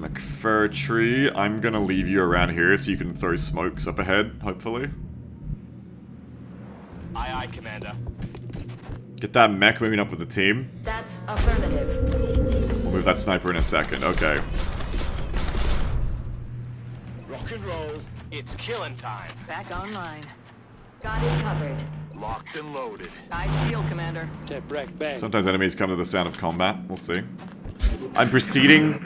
McFurtree, I'm gonna leave you around here so you can throw smokes up ahead, hopefully. Aye, Commander. Get that mech moving up with the team. That's affirmative. We'll move that sniper in a second. Okay. Rock and roll. It's killing time. Back online. Got it covered. Locked and loaded. I feel, Commander. Tap rack bang. Sometimes enemies come to the sound of combat. We'll see. I'm proceeding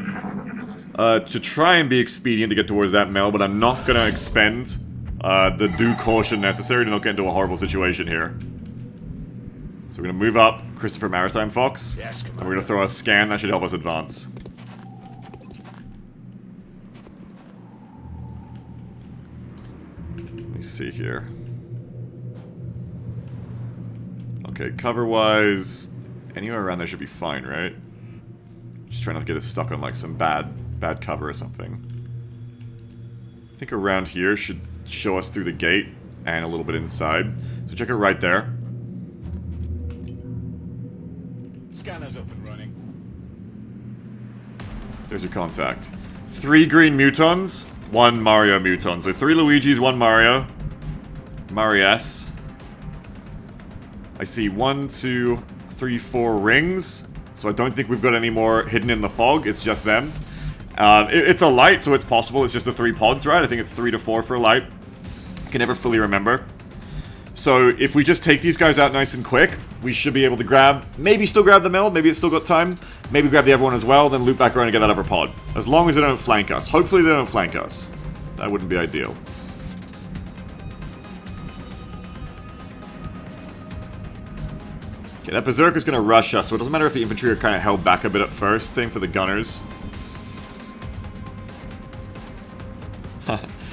to try and be expedient to get towards that meld, but I'm not going to expend the due caution necessary to not get into a horrible situation here. So we're going to move up Christopher Maritime Fox, Yes, and we're going to throw a scan. That should help us advance. Let me see here. Okay, cover-wise, Anywhere around there should be fine, right? Just trying not to get us stuck on like some bad cover or something. I think around here should show us through the gate and a little bit inside. So check it right there. Scanner's up and running. There's your contact. 3 green mutons, 1 Mario muton. So 3 Luigis, 1 Mario. Marius. I see 1, 2, 3, 4 rings. So I don't think we've got any more hidden in the fog. It's just them. It's a light, so it's possible. It's just the 3 pods, right? I think it's 3 to 4 for a light. I can never fully remember. So if we just take these guys out nice and quick, we should be able to grab, maybe still grab the mill, maybe it's still got time, maybe grab the other one as well, then loop back around and get that other pod. As long as they don't flank us. Hopefully they don't flank us. That wouldn't be ideal. Okay, that Berserker's gonna rush us, so it doesn't matter if the infantry are kind of held back a bit at first. Same for the gunners.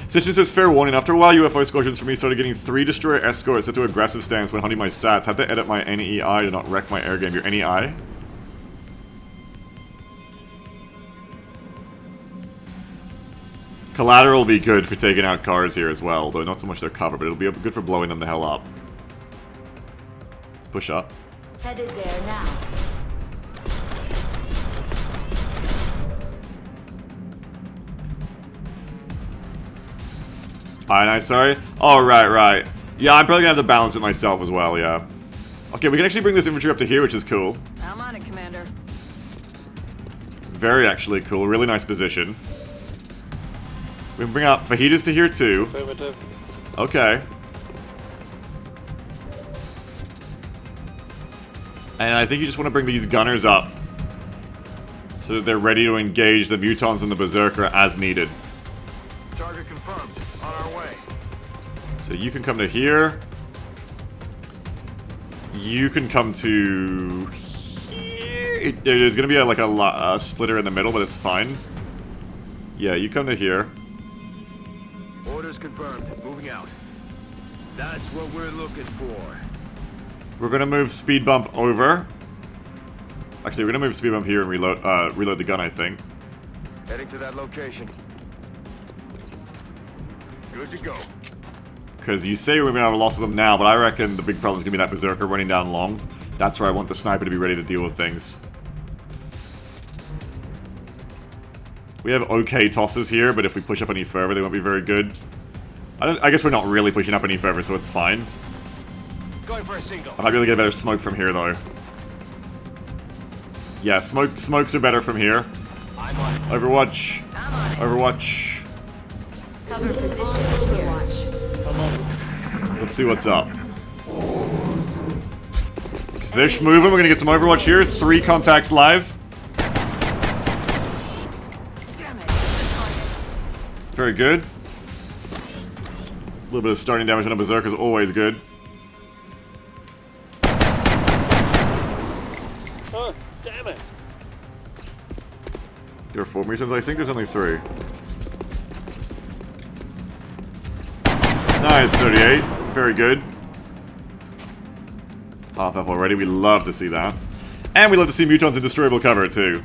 Sitchin says, fair warning, after a while UFO squadrons for me started getting 3 destroyer escorts set to aggressive stance when hunting my sats. Had to edit my NEI to not wreck my air game. Your NEI? Collateral will be good for taking out cars here as well, though not so much their cover, but it'll be good for blowing them the hell up. Let's push up. Headed there now. Alright, nice, sorry. Oh, right. Yeah, I'm probably gonna have to balance it myself as well, yeah. Okay, we can actually bring this infantry up to here, which is cool. I'm on it, Commander. Very actually cool, really nice position. We can bring up fajitas to here too. Affirmative. Okay. And I think you just want to bring these gunners up. So that they're ready to engage the mutons and the berserker as needed. Target confirmed. On our way. So you can come to here. You can come to here. There's going to be a splitter in the middle, but it's fine. Yeah, you come to here. Orders confirmed. Moving out. That's what we're looking for. We're going to move speed bump over. Actually, we're going to move speed bump here and reload the gun, I think. Heading to that location. Good to go. Because you say we're going to have a loss of them now, but I reckon the big problem is going to be that berserker running down long. That's where I want the sniper to be ready to deal with things. We have okay tosses here, but if we push up any further, they won't be very good. I guess we're not really pushing up any further, so it's fine. Going for a single. I might be able to get better smoke from here, though. Yeah, smokes are better from here. I'm on it. Overwatch. I'm on it. Overwatch. Cover position. Overwatch. I'm on it. Let's see what's up. So they're moving. We're gonna get some Overwatch here. 3 contacts live. Damn it. Very good. A little bit of starting damage on a berserker is always good. Oh, damn it. There are 4 missions. I think there's only 3. Nice, 38. Very good. Half F already. We love to see that. And we love to see mutons in destroyable cover, too.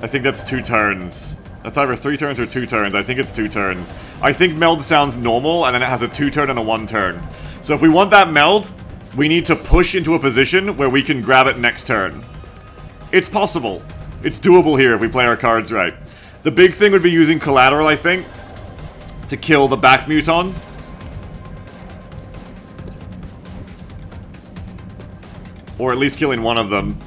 I think that's 2 turns. That's either 3 turns or 2 turns. I think it's 2 turns. I think meld sounds normal, and then it has a 2 turn and a 1 turn. So if we want that meld, we need to push into a position where we can grab it next turn. It's possible. It's doable here if we play our cards right. The big thing would be using collateral, I think, to kill the back muton. Or at least killing one of them.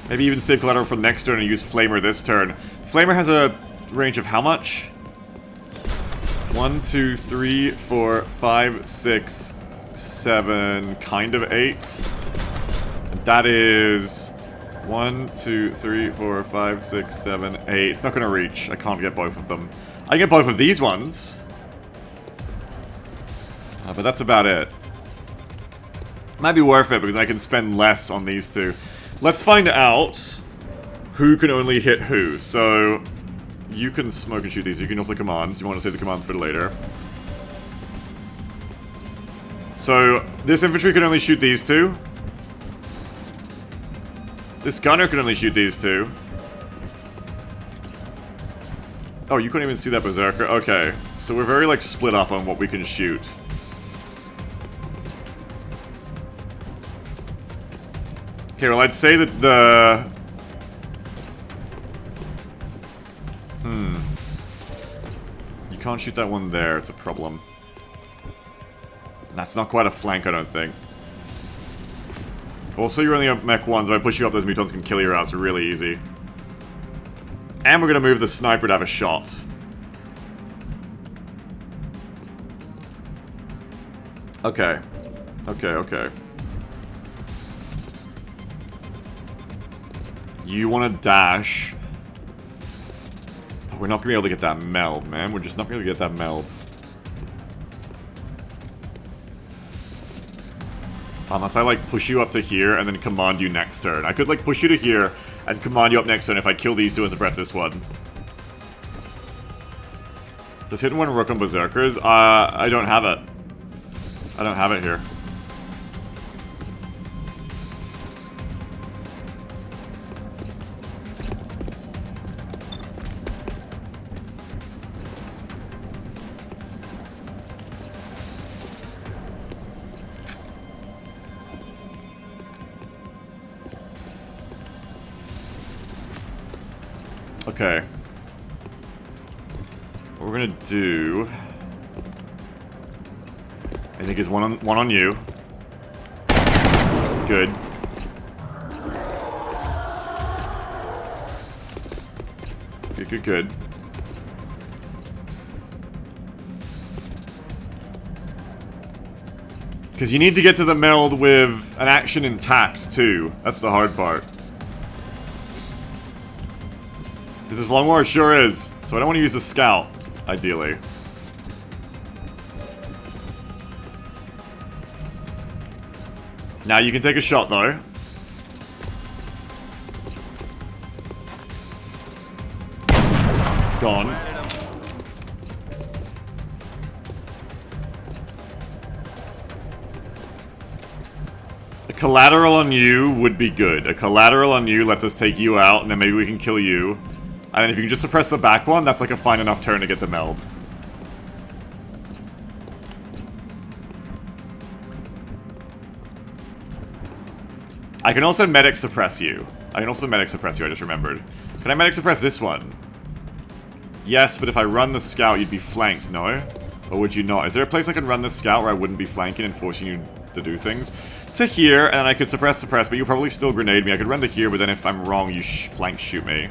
Maybe even save collateral for next turn and use Flamer this turn. Flamer has a range of how much? 1, 2, 3, 4, 5, 6, 7, kind of 8. That is 1, 2, 3, 4, 5, 6, 7, 8. It's not going to reach. I can't get both of them. I can get both of these ones. But that's about it. Might be worth it because I can spend less on these 2. Let's find out who can only hit who. So, you can smoke and shoot these. You can also command. You want to save the command for later. So, this infantry can only shoot these two. This gunner can only shoot these two. Oh, you couldn't even see that berserker? Okay. So we're very, like, split up on what we can shoot. Okay, well, I'd say that the... You can't shoot that one there, it's a problem. That's not quite a flank, I don't think. Also, you're only up mech 1, so if I push you up, those mutons can kill your ass really easy. And we're gonna move the sniper to have a shot. Okay. Okay. You wanna dash. We're not gonna be able to get that meld, man. We're just not gonna get that meld. Unless I, like, push you up to here and then command you next turn. I could, like, push you to here and command you up next turn if I kill these two and suppress this one. Does hit and one rook on berserkers? I don't have it. I don't have it here. Okay. What we're gonna do, I think, is one on you. Good. Good. Because you need to get to the meld with an action intact, too. That's the hard part. Is this long war? It sure is. So I don't want to use the scout, ideally. Now you can take a shot, though. Gone. A collateral on you would be good. A collateral on you lets us take you out, and then maybe we can kill you. And then if you can just suppress the back one, that's like a fine enough turn to get the meld. I can also medic suppress you. I just remembered. Can I medic suppress this one? Yes, but if I run the scout, you'd be flanked, no? Or would you not? Is there a place I can run the scout where I wouldn't be flanking and forcing you to do things? To here, and I could suppress, but you'll probably still grenade me. I could run to here, but then if I'm wrong, you flank shoot me.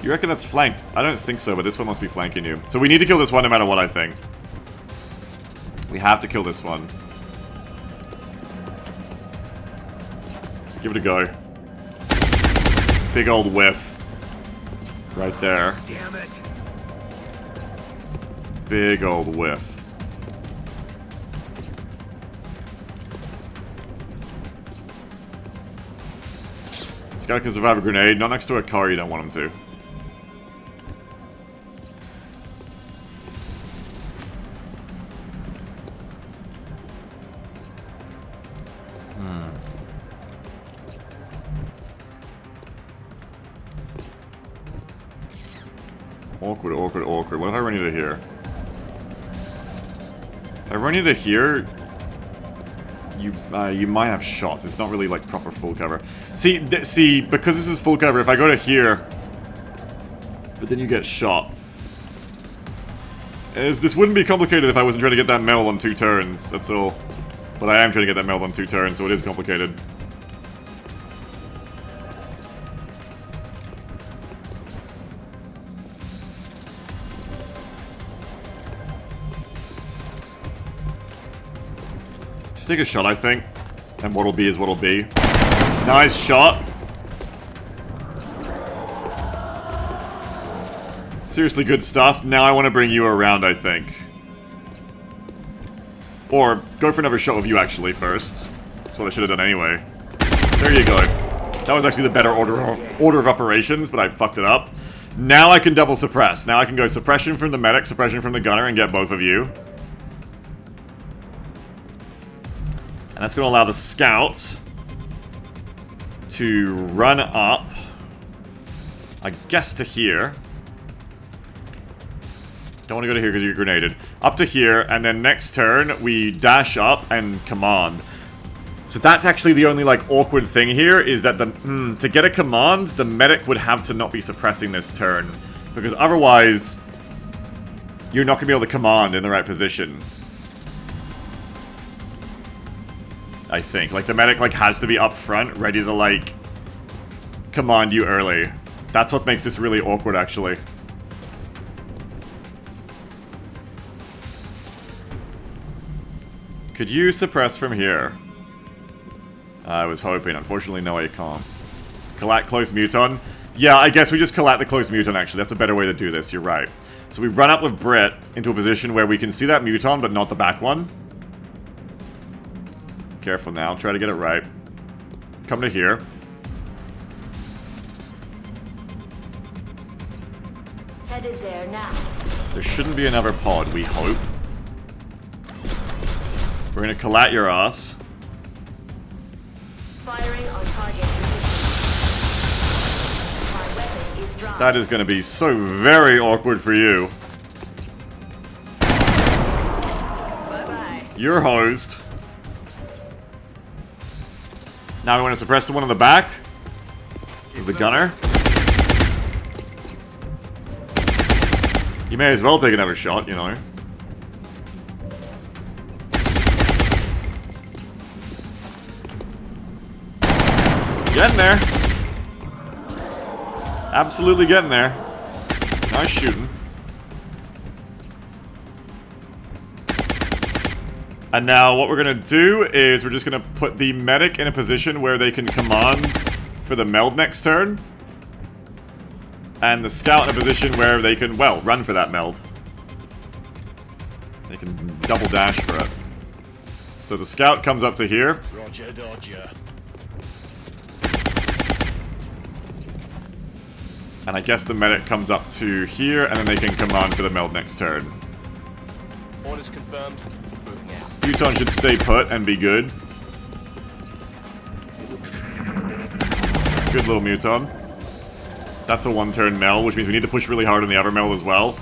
You reckon that's flanked? I don't think so, but this one must be flanking you. So we need to kill this one no matter what, I think. We have to kill this one. Give it a go. Big old whiff. Right there. Damn it. Big old whiff. This guy can survive a grenade. Not next to a car, you don't want him to. Awkward. What if I run you to here? If I run you to here, you might have shots. It's not really like proper full cover. See, because this is full cover, if I go to here, but then you get shot. This wouldn't be complicated if I wasn't trying to get that meld on 2 turns, that's all. But I am trying to get that meld on 2 turns, so it is complicated. Take a shot, I think. And what'll be is what'll be. Nice shot. Seriously good stuff. Now I want to bring you around, I think. Or go for another shot with you, actually, first. That's what I should have done anyway. There you go. That was actually the better order of operations, but I fucked it up. Now I can double suppress. Now I can go suppression from the medic, suppression from the gunner, and get both of you. And that's going to allow the scout to run up, I guess, to here. Don't want to go to here because you're grenaded. Up to here, and then next turn, we dash up and command. So that's actually the only, like, awkward thing here, is that to get a command, the medic would have to not be suppressing this turn. Because otherwise, you're not going to be able to command in the right position. I think. Like, the medic, like, has to be up front, ready to, like, command you early. That's what makes this really awkward, actually. Could you suppress from here? I was hoping. Unfortunately, no, I can't. Collat close muton. Yeah, I guess we just collat the close muton, actually. That's a better way to do this. You're right. So we run up with Brit into a position where we can see that muton, but not the back one. Careful now. Try to get it right. Come to here. Headed there now. There shouldn't be another pod, we hope. We're gonna collat your ass. Firing on target position. My weapon is dry. That is gonna be so very awkward for you. Bye-bye. You're hosed. Now we want to suppress the one on the back. With the gunner. You may as well take another shot, you know. Getting there. Absolutely getting there. Nice shooting. And now what we're gonna do is we're just gonna put the medic in a position where they can command for the meld next turn. And the scout in a position where they can, well, run for that meld. They can double dash for it. So the scout comes up to here. Roger, Dodger. And I guess the medic comes up to here, and then they can command for the meld next turn. Orders confirmed. Moving out. Muton should stay put and be good. Good little Muton. That's a one-turn meld, which means we need to push really hard on the other meld as well.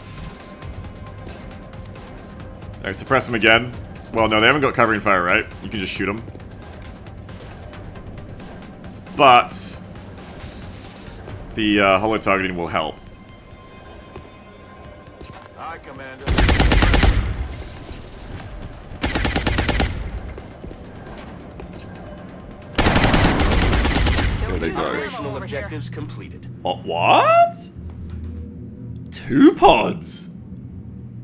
Alright, suppress him again. Well, no, they haven't got covering fire, right? You can just shoot them. But the holo targeting will help. Aye, Commander. There they go. Operational objectives completed. What? 2 pods?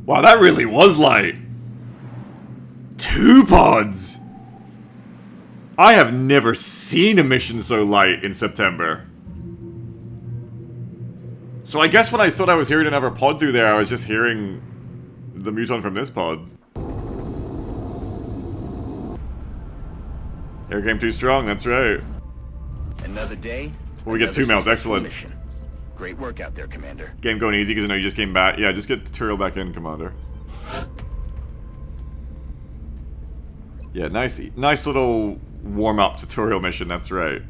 Wow, that really was light. 2 pods? I have never seen a mission so light in September. So I guess when I thought I was hearing another pod through there, I was just hearing the muton from this pod. Air game too strong, that's right. Another day. Well, we get 2 another males, successful excellent. mission. Great work out there, Commander. Game going easy because I know you just came back. Yeah, just get Turiel back in, Commander. Yeah, nice little warm-up tutorial mission, that's right.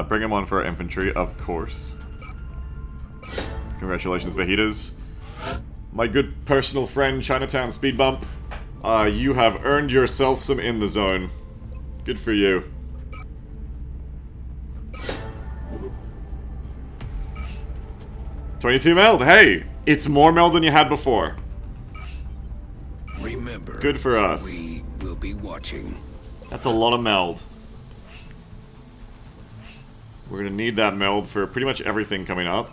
Bring him on for our infantry, of course. Congratulations, Vajitas. My good personal friend, Chinatown Speed Bump. You have earned yourself some in the zone. Good for you. $22 meld, hey! It's more meld than you had before. Remember, Good for us. we will be watching. That's a lot of meld. We're gonna need that meld for pretty much everything coming up.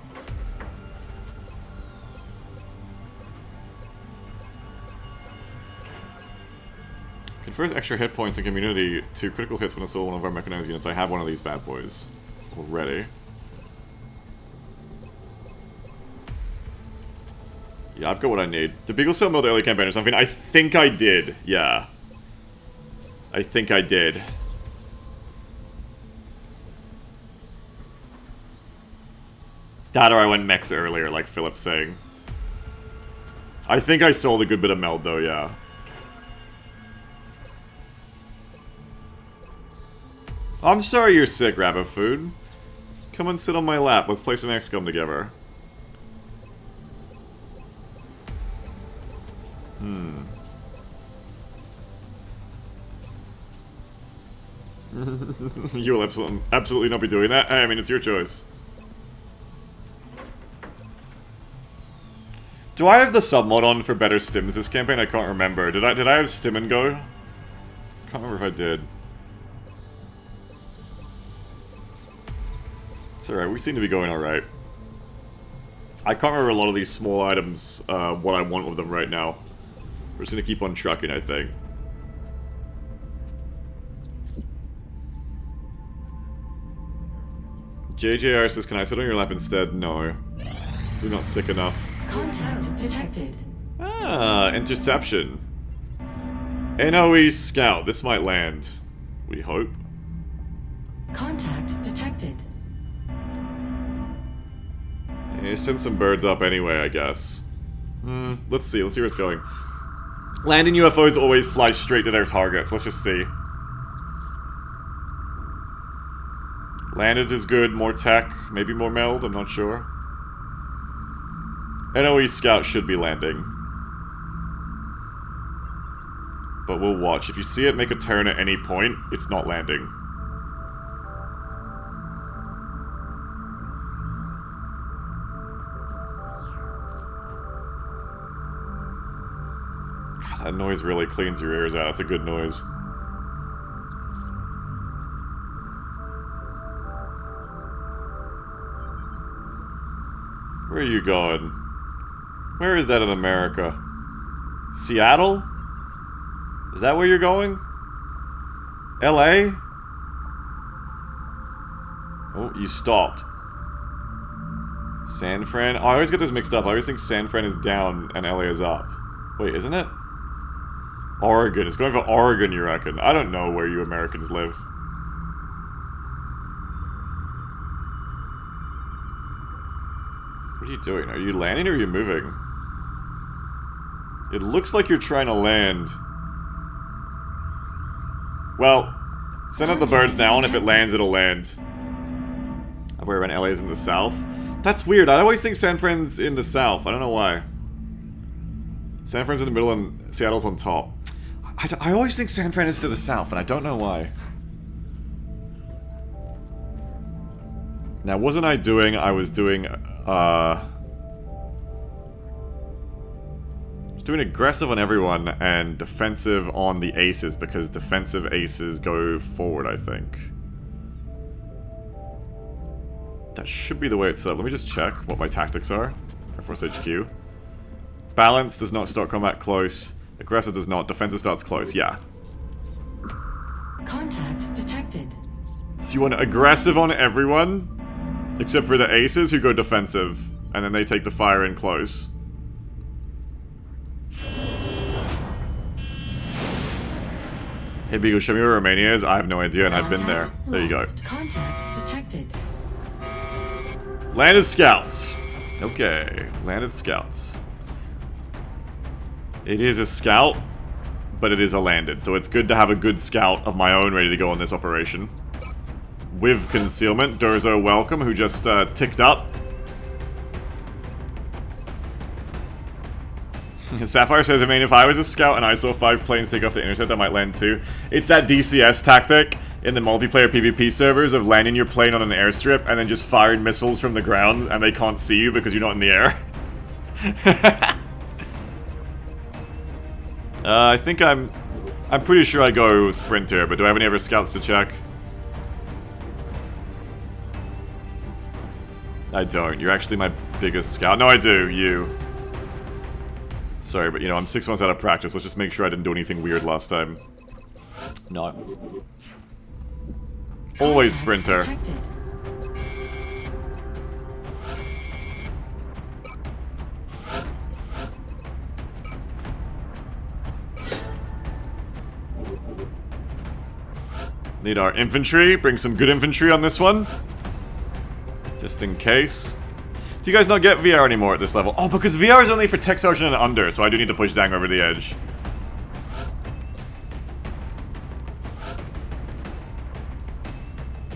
Confers extra hit points and community to critical hits when assault one of our mechanized units. I have one of these bad boys already. Yeah, I've got what I need. Did Beagle still meld the early campaign or something? I think I did, yeah. I think I did. That or I went mechs earlier, like Philip's saying. I think I sold a good bit of meld, though, yeah. I'm sorry you're sick, Rabbit Food. Come and sit on my lap. Let's play some XCOM together. You will absolutely not be doing that. I mean, it's your choice. Do I have the sub-mod on for better stims this campaign? I can't remember. Did I have stim and go? Can't remember if I did. It's alright, we seem to be going alright. I can't remember a lot of these small items, what I want with them right now. We're just gonna keep on trucking, I think. JJR says, can I sit on your lap instead? No. You're not sick enough. Contact detected. Ah, interception. NOE scout. This might land. We hope. Contact detected. Yeah, send some birds up anyway, I guess. Let's see where it's going. Landing UFOs always fly straight to their targets. Let's just see. Landed is good, more tech, maybe more meld, I'm not sure. NOE scout should be landing. But we'll watch. If you see it make a turn at any point, it's not landing. God, that noise really cleans your ears out. It's a good noise. Where are you going? Where is that in America? Seattle? Is that where you're going? LA? Oh, you stopped. San Fran? Oh, I always get this mixed up. I always think San Fran is down and LA is up. Wait, isn't it? Oregon. It's going for Oregon, you reckon? I don't know where you Americans live. What are you doing? Are you landing or are you moving? It looks like you're trying to land. Well, send out the birds now, and if it lands, it'll land. Where when LA's in the south? That's weird. I always think San Fran's in the south. I don't know why. San Fran's in the middle and Seattle's on top. I always think San Fran is to the south, and I don't know why. Now, wasn't I doing... I was doing aggressive on everyone and defensive on the aces, because defensive aces go forward, I think. That should be the way it's set. Let me just check what my tactics are. Air Force HQ. Balance does not start combat close. Aggressive does not. Defensive starts close. Yeah. Contact detected. So you want aggressive on everyone, except for the aces who go defensive, and then they take the fire in close. Hey Beagle, show me where Romania is. I have no idea, and I've been there. There you go. Contact detected. Landed scouts. Okay, landed scouts. It is a scout, but it is a landed, so it's good to have a good scout of my own ready to go on this operation. With concealment, Durzo welcome, who just ticked up. Sapphire says, I mean, if I was a scout and I saw 5 planes take off to intercept, I might land too. It's that DCS tactic in the multiplayer PvP servers of landing your plane on an airstrip and then just firing missiles from the ground and they can't see you because you're not in the air. I think I'm pretty sure I go sprinter, but do I have any other scouts to check? I don't. You're actually my biggest scout. No, I do. You. Sorry, but you know, I'm 6 months out of practice. Let's just make sure I didn't do anything weird last time. No. Always sprinter. Need our infantry. Bring some good infantry on this one. Just in case. Do you guys not get VR anymore at this level? Oh, because VR is only for Tech Sergeant and under, so I do need to push Zang over the edge.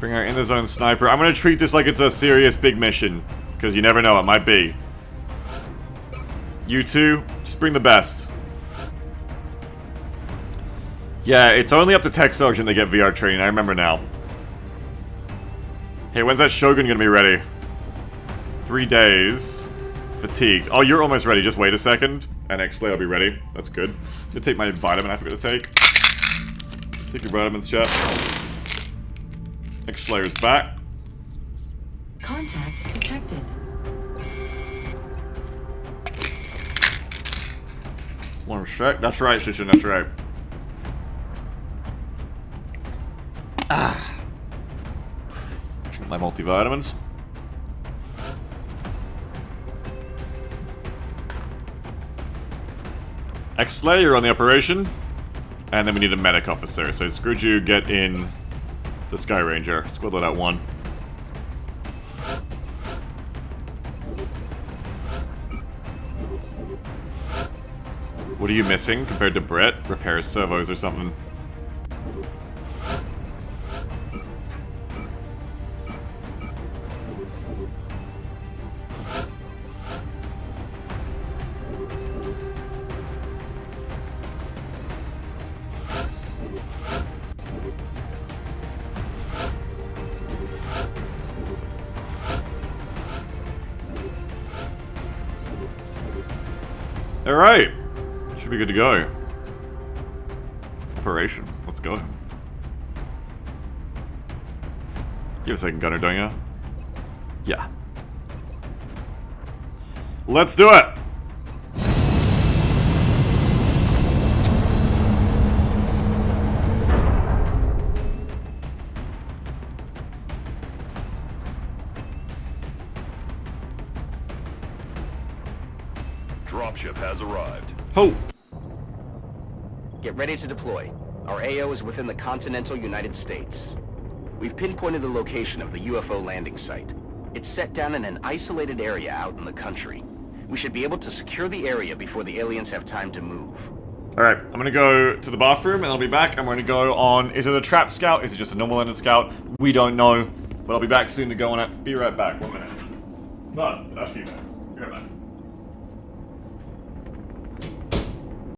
Bring our in the zone sniper. I'm gonna treat this like it's a serious big mission, because you never know, it might be. You two, just bring the best. Yeah, it's only up to Tech Sergeant to get VR training, I remember now. Hey, when's that Shogun gonna be ready? 3 days. Fatigued. Oh, you're almost ready, just wait a second. And X-Slay will be ready. That's good. I'm gonna take my vitamin I forgot to take. Take your vitamins, chat. X-Slayer's back. Contact detected. One sec. That's right, Shishin, that's right. Drink my multivitamins. X-Slay, you're on the operation. And then we need a medic officer. So Scrooge, get in the Sky Ranger. Squiddle at 1. What are you missing compared to Brett? Repair servos or something. Alright. Should be good to go. Operation. Let's go. You have a second gunner, don't you? Yeah. Let's do it! Dropship has arrived. Ho! Get ready to deploy. Our AO is within the continental United States. We've pinpointed the location of the UFO landing site. It's set down in an isolated area out in the country. We should be able to secure the area before the aliens have time to move. Alright, I'm gonna go to the bathroom and I'll be back. I'm gonna go on... Is it a trap scout? Is it just a normal landed scout? We don't know. But I'll be back soon to go on it. Be right back. 1 minute. Well, a few minutes. Be right back.